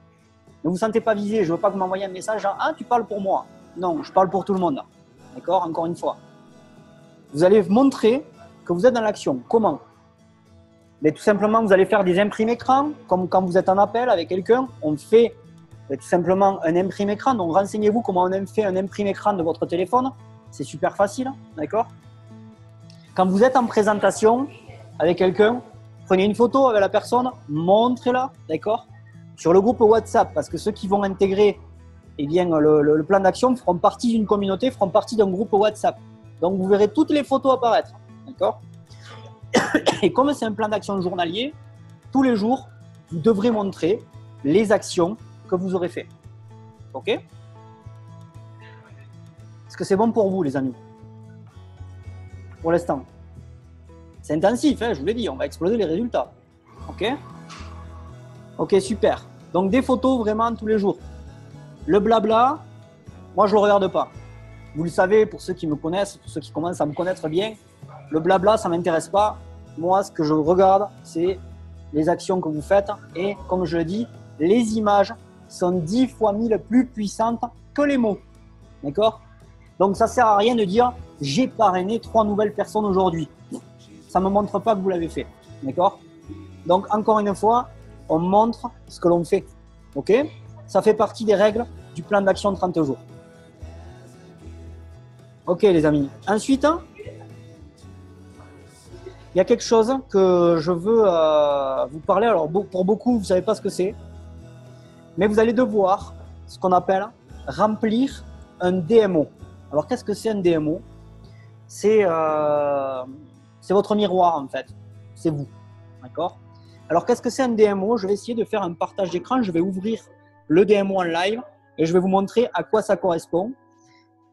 Ne vous sentez pas visé. Je ne veux pas que vous m'envoyiez un message genre, ah, tu parles pour moi. Non, je parle pour tout le monde. D'accord? Encore une fois. Vous allez montrer que vous êtes dans l'action. Comment? Mais tout simplement, vous allez faire des imprimes écran, comme quand vous êtes en appel avec quelqu'un. On fait tout simplement un imprime écran. Donc, renseignez-vous comment on fait un imprime écran de votre téléphone. C'est super facile. D'accord? Quand vous êtes en présentation avec quelqu'un, prenez une photo avec la personne, montrez-la. D'accord? Sur le groupe WhatsApp, parce que ceux qui vont intégrer eh bien, le plan d'action feront partie d'une communauté, feront partie d'un groupe WhatsApp. Donc, vous verrez toutes les photos apparaître. D'accord? Et comme c'est un plan d'action journalier, tous les jours, vous devrez montrer les actions que vous aurez fait. OK? Est-ce que c'est bon pour vous, les amis? Pour l'instant. C'est intensif, hein, je vous l'ai dit, on va exploser les résultats. OK? OK, super. Donc, des photos vraiment tous les jours. Le blabla, moi, je ne le regarde pas. Vous le savez, pour ceux qui me connaissent, pour ceux qui commencent à me connaître bien, le blabla, ça ne m'intéresse pas. Moi, ce que je regarde, c'est les actions que vous faites. Et comme je le dis, les images sont 10 fois 1000 plus puissantes que les mots. D'accord? Donc, ça ne sert à rien de dire « j'ai parrainé 3 nouvelles personnes aujourd'hui ». Ça ne me montre pas que vous l'avez fait. D'accord? Donc, encore une fois, on montre ce que l'on fait. OK? Ça fait partie des règles du plan d'action 30 jours. OK, les amis. Ensuite, il y a quelque chose que je veux vous parler. Alors, pour beaucoup, vous ne savez pas ce que c'est. Mais vous allez devoir, ce qu'on appelle, remplir un DMO. Alors, qu'est-ce que c'est un DMO? C'est votre miroir, en fait. C'est vous. D'accord? Alors, qu'est-ce que c'est un DMO? Je vais essayer de faire un partage d'écran. Je vais ouvrir le DMO en live et je vais vous montrer à quoi ça correspond.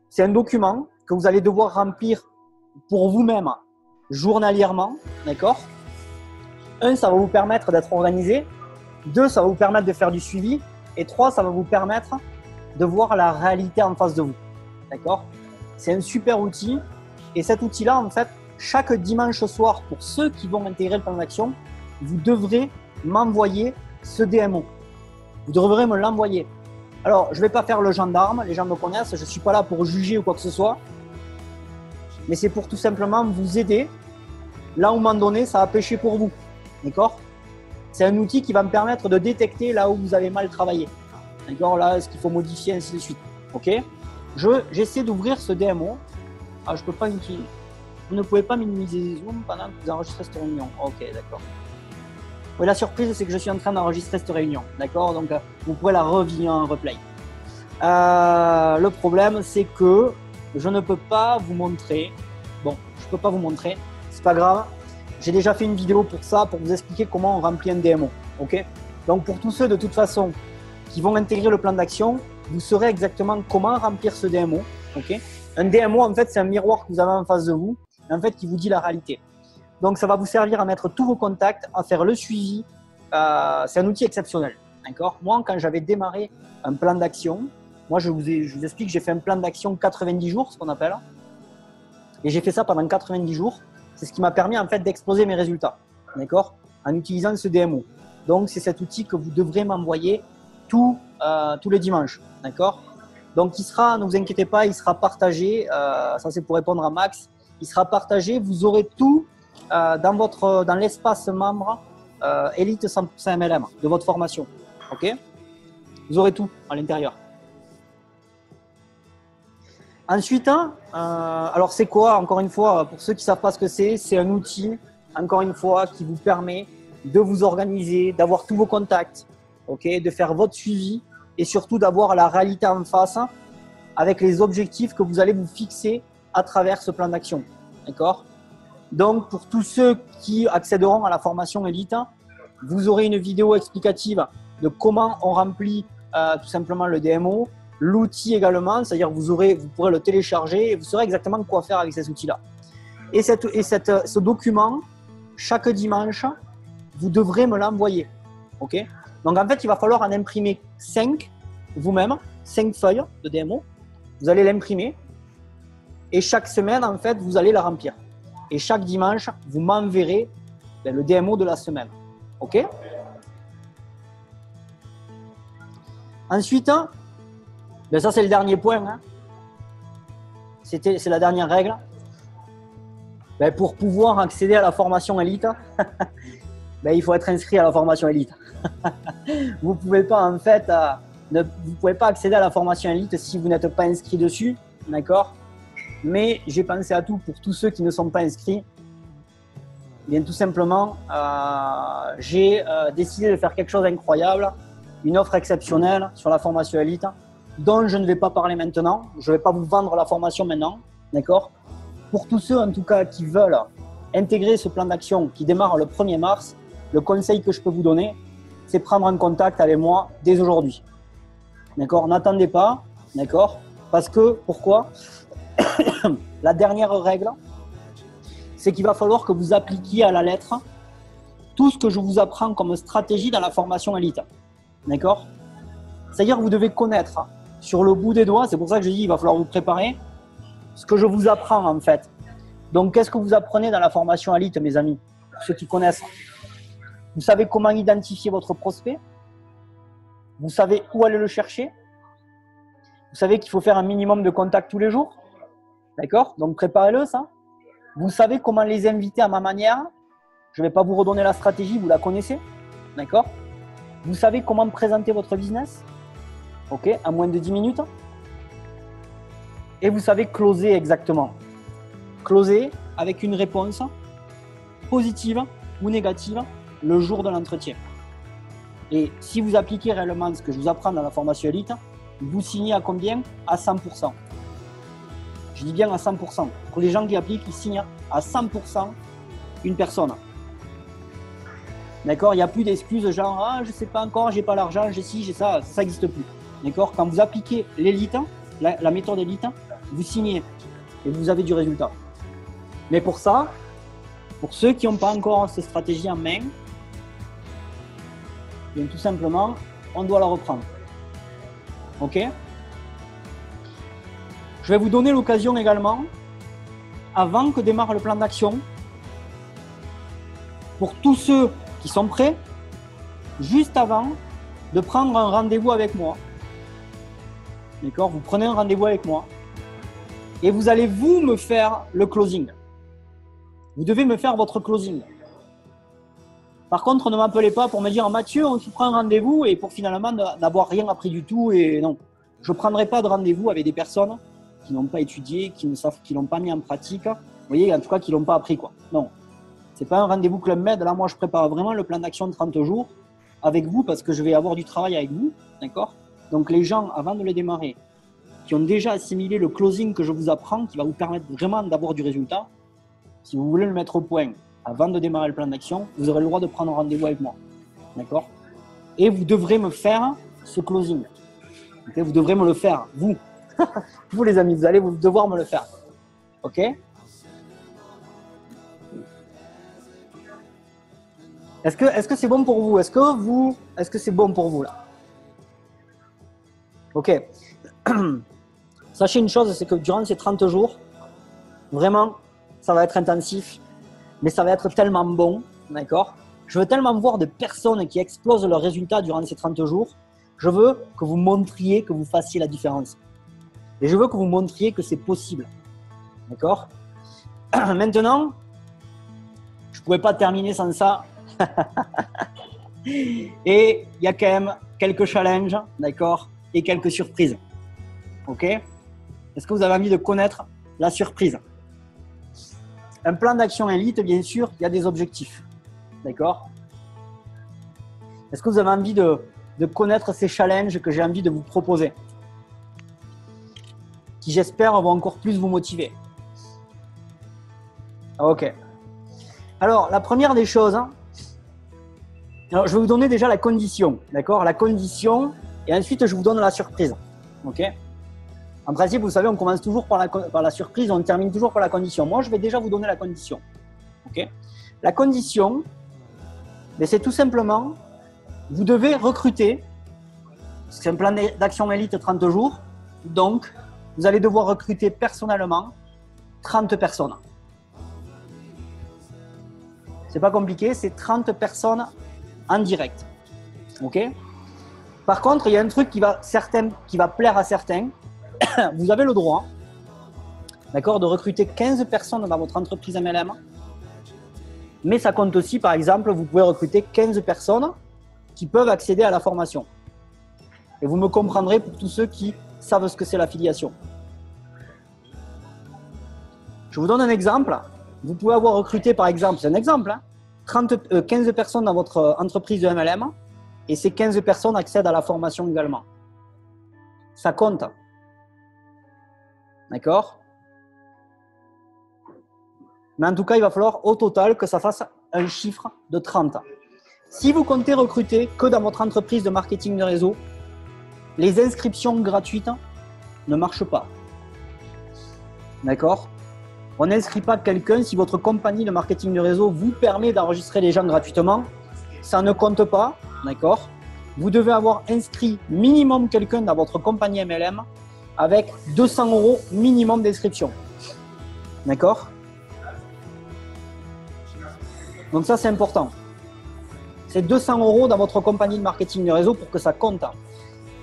C'est un document que vous allez devoir remplir pour vous-même journalièrement, d'accord? 1, ça va vous permettre d'être organisé. 2, ça va vous permettre de faire du suivi. Et 3, ça va vous permettre de voir la réalité en face de vous, d'accord? C'est un super outil. Et cet outil-là, en fait, chaque dimanche soir, pour ceux qui vont intégrer le plan d'action, vous devrez m'envoyer ce DMO. Vous devrez me l'envoyer. Alors, je ne vais pas faire le gendarme, les gens me connaissent, je ne suis pas là pour juger ou quoi que ce soit. Mais c'est pour tout simplement vous aider. Là où, à un moment donné, ça a pêché pour vous. D'accord? C'est un outil qui va me permettre de détecter là où vous avez mal travaillé. D'accord? Là, est-ce qu'il faut modifier, ainsi de suite. OK? J'essaie d'ouvrir ce DMO. Ah, je peux pas utiliser. Vous ne pouvez pas minimiser Zoom pendant que vous enregistrez cette réunion. OK, d'accord. Oui, la surprise, c'est que je suis en train d'enregistrer cette réunion. D'accord? Donc, vous pourrez la revivre en replay. Le problème, c'est que je ne peux pas vous montrer. Bon, je ne peux pas vous montrer. C'est pas grave. J'ai déjà fait une vidéo pour ça, pour vous expliquer comment on remplit un DMO. OK? Donc, pour tous ceux, de toute façon, qui vont intégrer le plan d'action, vous saurez exactement comment remplir ce DMO. OK? Un DMO, en fait, c'est un miroir que vous avez en face de vous, en fait, qui vous dit la réalité. Donc, ça va vous servir à mettre tous vos contacts, à faire le suivi. C'est un outil exceptionnel. D'accord? Moi, quand j'avais démarré un plan d'action, moi, je vous explique, j'ai fait un plan d'action 90 jours, ce qu'on appelle. Et j'ai fait ça pendant 90 jours. C'est ce qui m'a permis, en fait, d'exposer mes résultats. D'accord? En utilisant ce DMO. Donc, c'est cet outil que vous devrez m'envoyer tous les dimanches. D'accord? Donc, il sera, ne vous inquiétez pas, il sera partagé. Ça, c'est pour répondre à Max. Il sera partagé. Vous aurez tout dans l'espace membre Elite 100% MLM de votre formation. OK? Vous aurez tout à l'intérieur. Ensuite, alors c'est quoi, encore une fois, pour ceux qui ne savent pas ce que c'est un outil, encore une fois, qui vous permet de vous organiser, d'avoir tous vos contacts, okay, de faire votre suivi et surtout d'avoir la réalité en face avec les objectifs que vous allez vous fixer à travers ce plan d'action. D'accord? Donc, pour tous ceux qui accéderont à la formation Elite, vous aurez une vidéo explicative de comment on remplit tout simplement le DMO, l'outil également, c'est-à-dire vous pourrez le télécharger et vous saurez exactement quoi faire avec ces outils-là. Et ce document, chaque dimanche, vous devrez me l'envoyer. OK? Donc, en fait, il va falloir en imprimer 5 vous-même, 5 feuilles de DMO. Vous allez l'imprimer et chaque semaine, en fait, vous allez la remplir. Et chaque dimanche, vous m'enverrez le DMO de la semaine. OK? Ensuite, ça c'est le dernier point. Hein. C'est la dernière règle. Pour pouvoir accéder à la formation Elite, il faut être inscrit à la formation Elite. Vous pouvez pas en fait, vous pouvez pas accéder à la formation Elite si vous n'êtes pas inscrit dessus, d'accord? Mais j'ai pensé à tout pour tous ceux qui ne sont pas inscrits. Bien tout simplement, j'ai décidé de faire quelque chose d'incroyable, une offre exceptionnelle sur la formation Elite, dont je ne vais pas parler maintenant. Je ne vais pas vous vendre la formation maintenant, d'accord? Pour tous ceux en tout cas qui veulent intégrer ce plan d'action qui démarre le 1er mars, le conseil que je peux vous donner, c'est prendre un contact avec moi dès aujourd'hui. D'accord? N'attendez pas, d'accord? Parce que, pourquoi? La dernière règle, c'est qu'il va falloir que vous appliquiez à la lettre tout ce que je vous apprends comme stratégie dans la formation Elite. D'accord? C'est-à-dire que vous devez connaître sur le bout des doigts, c'est pour ça que je dis qu'il va falloir vous préparer, ce que je vous apprends en fait. Donc, qu'est-ce que vous apprenez dans la formation Elite, mes amis? Pour ceux qui connaissent. Vous savez comment identifier votre prospect. Vous savez où aller le chercher. Vous savez qu'il faut faire un minimum de contacts tous les jours. D'accord? Donc, préparez-le, ça. Vous savez comment les inviter à ma manière. Je ne vais pas vous redonner la stratégie, vous la connaissez. D'accord? Vous savez comment présenter votre business. OK? En moins de 10 minutes. Et vous savez closer exactement. Closer avec une réponse positive ou négative le jour de l'entretien. Et si vous appliquez réellement ce que je vous apprends dans la formation Elite, vous signez à combien? À 100%. Je dis bien à 100%. Pour les gens qui appliquent, ils signent à 100% une personne. D'accord? Il n'y a plus d'excuses genre « Ah, je ne sais pas encore, je n'ai pas l'argent, j'ai ci, j'ai ça ». Ça n'existe plus. D'accord? Quand vous appliquez l'élite, la méthode Elite, vous signez et vous avez du résultat. Mais pour ça, pour ceux qui n'ont pas encore cette stratégie en main, bien tout simplement, on doit la reprendre. Ok? Je vais vous donner l'occasion également, avant que démarre le plan d'action, pour tous ceux qui sont prêts, juste avant, de prendre un rendez-vous avec moi. D'accord? Vous prenez un rendez-vous avec moi et vous allez vous me faire le closing. Vous devez me faire votre closing. Par contre, ne m'appelez pas pour me dire Mathieu, on se prend un rendez-vous et pour finalement n'avoir rien appris du tout. Et non, je ne prendrai pas de rendez-vous avec des personnes qui n'ont pas étudié, qui ne savent, qui l'ont pas mis en pratique. Vous voyez, en tout cas, qui l'ont pas appris, quoi. Non, c'est pas un rendez-vous Club Med. Là, moi, je prépare vraiment le plan d'action de 30 jours avec vous parce que je vais avoir du travail avec vous, d'accord? Donc, les gens, avant de le démarrer, qui ont déjà assimilé le closing que je vous apprends, qui va vous permettre vraiment d'avoir du résultat, si vous voulez le mettre au point avant de démarrer le plan d'action, vous aurez le droit de prendre un rendez-vous avec moi. D'accord? Et vous devrez me faire ce closing. Okay? Vous devrez me le faire, vous. Vous les amis, vous allez devoir me le faire. Ok? Est-ce que c'est bon pour vous? Est-ce que c'est bon pour vous là? Ok. Sachez une chose, c'est que durant ces 30 jours, vraiment, ça va être intensif, mais ça va être tellement bon, d'accord? Je veux tellement voir de personnes qui explosent leurs résultats durant ces 30 jours. Je veux que vous montriez, que vous fassiez la différence. Et je veux que vous montriez que c'est possible, d'accord? Maintenant, je ne pouvais pas terminer sans ça. Et il y a quand même quelques challenges, d'accord? Et quelques surprises, ok? Est-ce que vous avez envie de connaître la surprise? Un plan d'action élite, bien sûr, il y a des objectifs. D'accord? Est-ce que vous avez envie de connaître ces challenges que j'ai envie de vous proposer? Qui, j'espère, vont encore plus vous motiver. Ok. Alors, la première des choses, alors, je vais vous donner déjà la condition. D'accord? La condition, et ensuite, je vous donne la surprise. Ok? En principe, vous savez, on commence toujours par la surprise, on termine toujours par la condition. Moi, je vais déjà vous donner la condition. Okay? La condition, c'est tout simplement, vous devez recruter, c'est un plan d'action élite 30 jours, donc vous allez devoir recruter personnellement 30 personnes. C'est pas compliqué, c'est 30 personnes en direct. Okay? Par contre, il y a un truc qui va plaire à certains. Vous avez le droit, d'accord, de recruter 15 personnes dans votre entreprise MLM. Mais ça compte aussi, par exemple, vous pouvez recruter 15 personnes qui peuvent accéder à la formation. Et vous me comprendrez pour tous ceux qui savent ce que c'est l'affiliation. Je vous donne un exemple. Vous pouvez avoir recruté, par exemple, c'est un exemple, 15 personnes dans votre entreprise de MLM et ces 15 personnes accèdent à la formation également. Ça compte. D'accord? Mais en tout cas, il va falloir au total que ça fasse un chiffre de 30. Si vous comptez recruter que dans votre entreprise de marketing de réseau, les inscriptions gratuites ne marchent pas. D'accord? On n'inscrit pas quelqu'un si votre compagnie de marketing de réseau vous permet d'enregistrer les gens gratuitement. Ça ne compte pas. D'accord? Vous devez avoir inscrit minimum quelqu'un dans votre compagnie MLM avec 200 € minimum d'inscription. D'accord? Donc ça, c'est important. C'est 200 € dans votre compagnie de marketing de réseau pour que ça compte.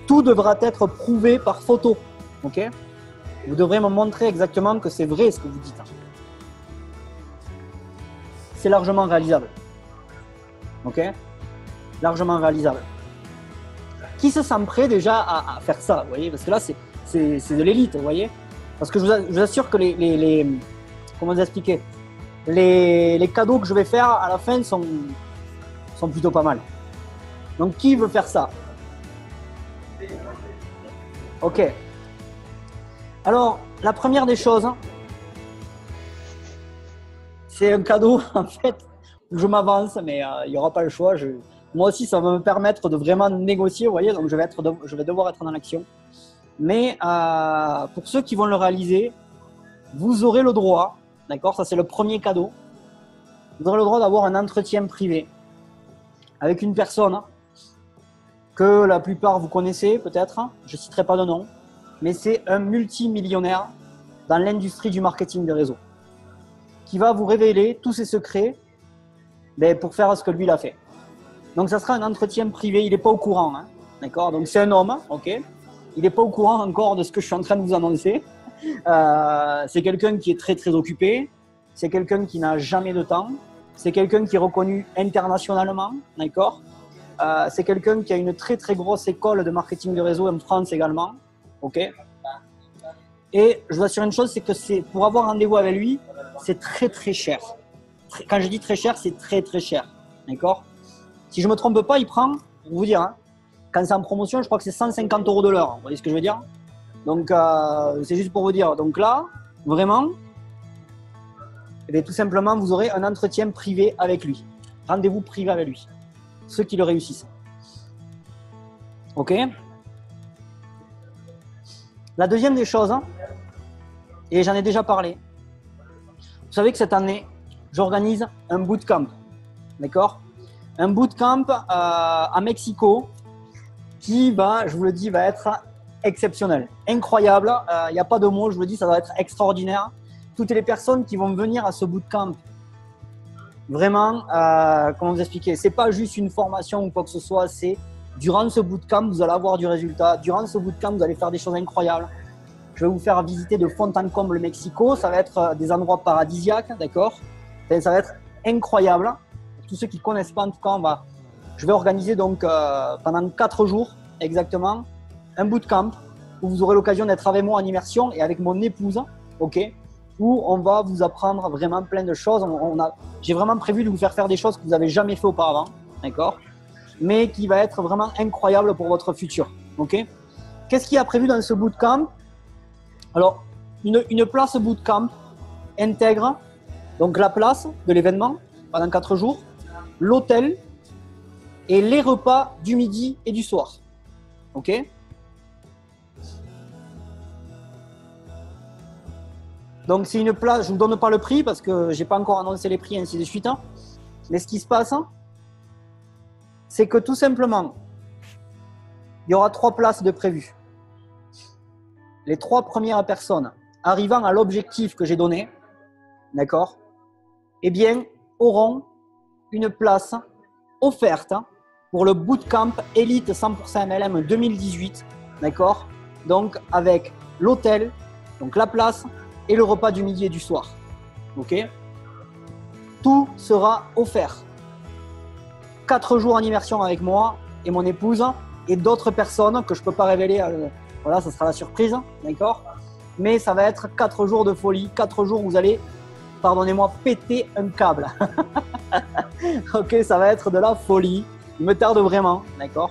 Tout devra être prouvé par photo. Ok? Vous devrez me montrer exactement que c'est vrai ce que vous dites. C'est largement réalisable. Ok? Largement réalisable. Qui se sent prêt déjà à faire ça? Vous voyez? Parce que là, c'est de l'élite, vous voyez? Parce que je vous assure que comment vous expliquer? Les cadeaux que je vais faire à la fin sont plutôt pas mal. Donc, qui veut faire ça? Ok. Alors, la première des choses, c'est un cadeau, en fait, où je m'avance, mais il n'y aura pas le choix. Moi aussi, ça va me permettre de vraiment négocier, vous voyez, donc je vais devoir être dans l'action. Mais pour ceux qui vont le réaliser, vous aurez le droit, d'accord? Ça, c'est le premier cadeau. Vous aurez le droit d'avoir un entretien privé avec une personne que la plupart vous connaissez peut-être, je ne citerai pas de nom, mais c'est un multimillionnaire dans l'industrie du marketing de réseau qui va vous révéler tous ses secrets pour faire ce que lui il a fait. Donc ça sera un entretien privé, il n'est pas au courant, hein, d'accord? Donc c'est un homme, ok? Il n'est pas au courant encore de ce que je suis en train de vous annoncer. C'est quelqu'un qui est très très occupé, c'est quelqu'un qui n'a jamais de temps, c'est quelqu'un qui est reconnu internationalement, d'accord? C'est quelqu'un qui a une très très grosse école de marketing de réseau en France également, ok? Et je vous assure une chose, c'est que pour avoir rendez-vous avec lui, c'est très très cher. Quand je dis très cher, c'est très très cher, d'accord? Si je ne me trompe pas, il prend, pour vous dire, hein, quand c'est en promotion, je crois que c'est 150 € de l'heure, vous voyez ce que je veux dire? Donc c'est juste pour vous dire. Donc là, vraiment, eh bien, tout simplement, vous aurez un entretien privé avec lui. Rendez-vous privé avec lui. Ceux qui le réussissent. Ok? La deuxième des choses, et j'en ai déjà parlé, vous savez que cette année, j'organise un bootcamp. D'accord? Un bootcamp à Mexico qui va, je vous le dis, va être exceptionnel, incroyable. Il n'y a pas de mots, je vous le dis, ça va être extraordinaire. Toutes les personnes qui vont venir à ce bootcamp, vraiment, comment vous expliquer, c'est pas juste une formation ou quoi que ce soit, c'est durant ce bootcamp, vous allez avoir du résultat. Durant ce bootcamp, vous allez faire des choses incroyables. Je vais vous faire visiter de fond en comble le Mexico. Ça va être des endroits paradisiaques, d'accord? Ça va être incroyable. Pour tous ceux qui ne connaissent pas, en tout cas, je vais organiser donc pendant 4 jours exactement un bootcamp où vous aurez l'occasion d'être avec moi en immersion et avec mon épouse, ok? Où on va vous apprendre vraiment plein de choses. J'ai vraiment prévu de vous faire des choses que vous n'avez jamais fait auparavant, d'accord? Mais qui va être vraiment incroyable pour votre futur, ok? Qu'est-ce qu'il y a prévu dans ce bootcamp? Alors, une place bootcamp intègre donc la place de l'événement pendant 4 jours, l'hôtel et les repas du midi et du soir. Ok? Donc, c'est une place, je ne vous donne pas le prix parce que je n'ai pas encore annoncé les prix et ainsi de suite. Mais ce qui se passe, c'est que tout simplement, il y aura 3 places de prévues. Les 3 premières personnes arrivant à l'objectif que j'ai donné, d'accord, eh bien, auront une place offerte pour le bootcamp Elite 100% MLM 2018, d'accord, donc avec l'hôtel, donc la place et le repas du midi et du soir, ok. Tout sera offert. 4 jours en immersion avec moi et mon épouse et d'autres personnes que je ne peux pas révéler. Voilà, ça sera la surprise, d'accord? Mais ça va être 4 jours de folie, 4 jours où vous allez, pardonnez-moi, péter un câble. Ok, ça va être de la folie. Il me tarde vraiment, d'accord?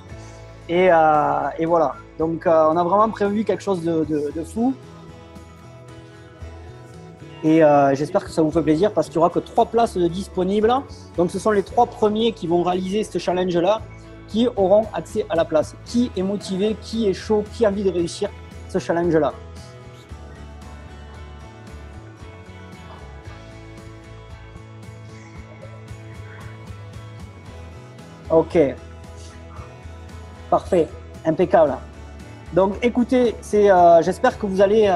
Et voilà. Donc, on a vraiment prévu quelque chose de fou. Et j'espère que ça vous fait plaisir parce qu'il n'y aura que 3 places disponibles. Donc, ce sont les 3 premiers qui vont réaliser ce challenge-là qui auront accès à la place. Qui est motivé, qui est chaud, qui a envie de réussir ce challenge-là. Ok. Parfait. Impeccable. Donc, écoutez, j'espère que vous allez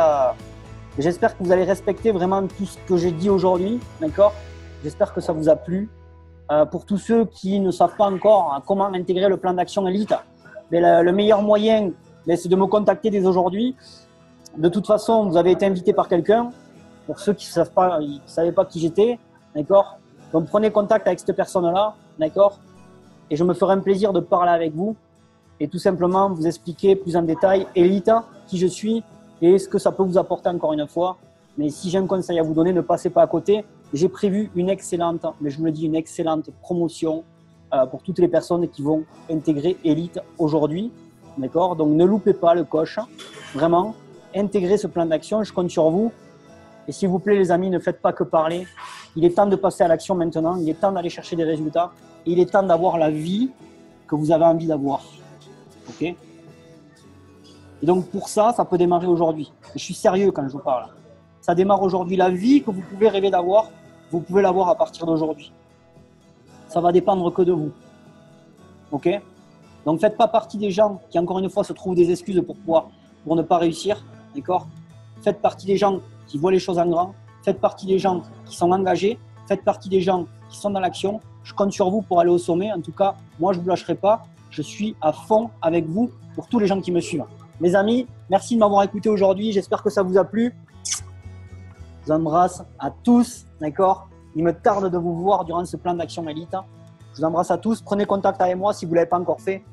respecter vraiment tout ce que j'ai dit aujourd'hui. D'accord? J'espère que ça vous a plu. Pour tous ceux qui ne savent pas encore comment intégrer le plan d'action Elite, le meilleur moyen, c'est de me contacter dès aujourd'hui. De toute façon, vous avez été invité par quelqu'un. Pour ceux qui ne savaient pas qui j'étais, d'accord? Donc, prenez contact avec cette personne-là, d'accord? Et je me ferai un plaisir de parler avec vous et tout simplement vous expliquer plus en détail Elite, qui je suis et ce que ça peut vous apporter encore une fois. Mais si j'ai un conseil à vous donner, ne passez pas à côté. J'ai prévu une excellente, mais je vous le dis, une excellente promotion pour toutes les personnes qui vont intégrer Elite aujourd'hui. D'accord? Donc, ne loupez pas le coche. Vraiment, intégrez ce plan d'action. Je compte sur vous. Et s'il vous plaît, les amis, ne faites pas que parler. Il est temps de passer à l'action maintenant. Il est temps d'aller chercher des résultats. Et il est temps d'avoir la vie que vous avez envie d'avoir. OK? Et donc, pour ça, ça peut démarrer aujourd'hui. Je suis sérieux quand je vous parle. ça démarre aujourd'hui. La vie que vous pouvez rêver d'avoir, vous pouvez l'avoir à partir d'aujourd'hui. Ça va dépendre que de vous. Ok? Donc, faites pas partie des gens qui, encore une fois, se trouvent des excuses pour ne pas réussir. D'accord? Faites partie des gens qui voient les choses en grand. Faites partie des gens qui sont engagés. Faites partie des gens qui sont dans l'action. Je compte sur vous pour aller au sommet. En tout cas, moi, je ne vous lâcherai pas. Je suis à fond avec vous pour tous les gens qui me suivent. Mes amis, merci de m'avoir écouté aujourd'hui. J'espère que ça vous a plu. Je vous embrasse à tous. D'accord? Il me tarde de vous voir durant ce plan d'action élite. Je vous embrasse à tous. Prenez contact avec moi si vous ne l'avez pas encore fait.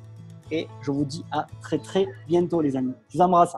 Et je vous dis à très très bientôt les amis. Je vous embrasse.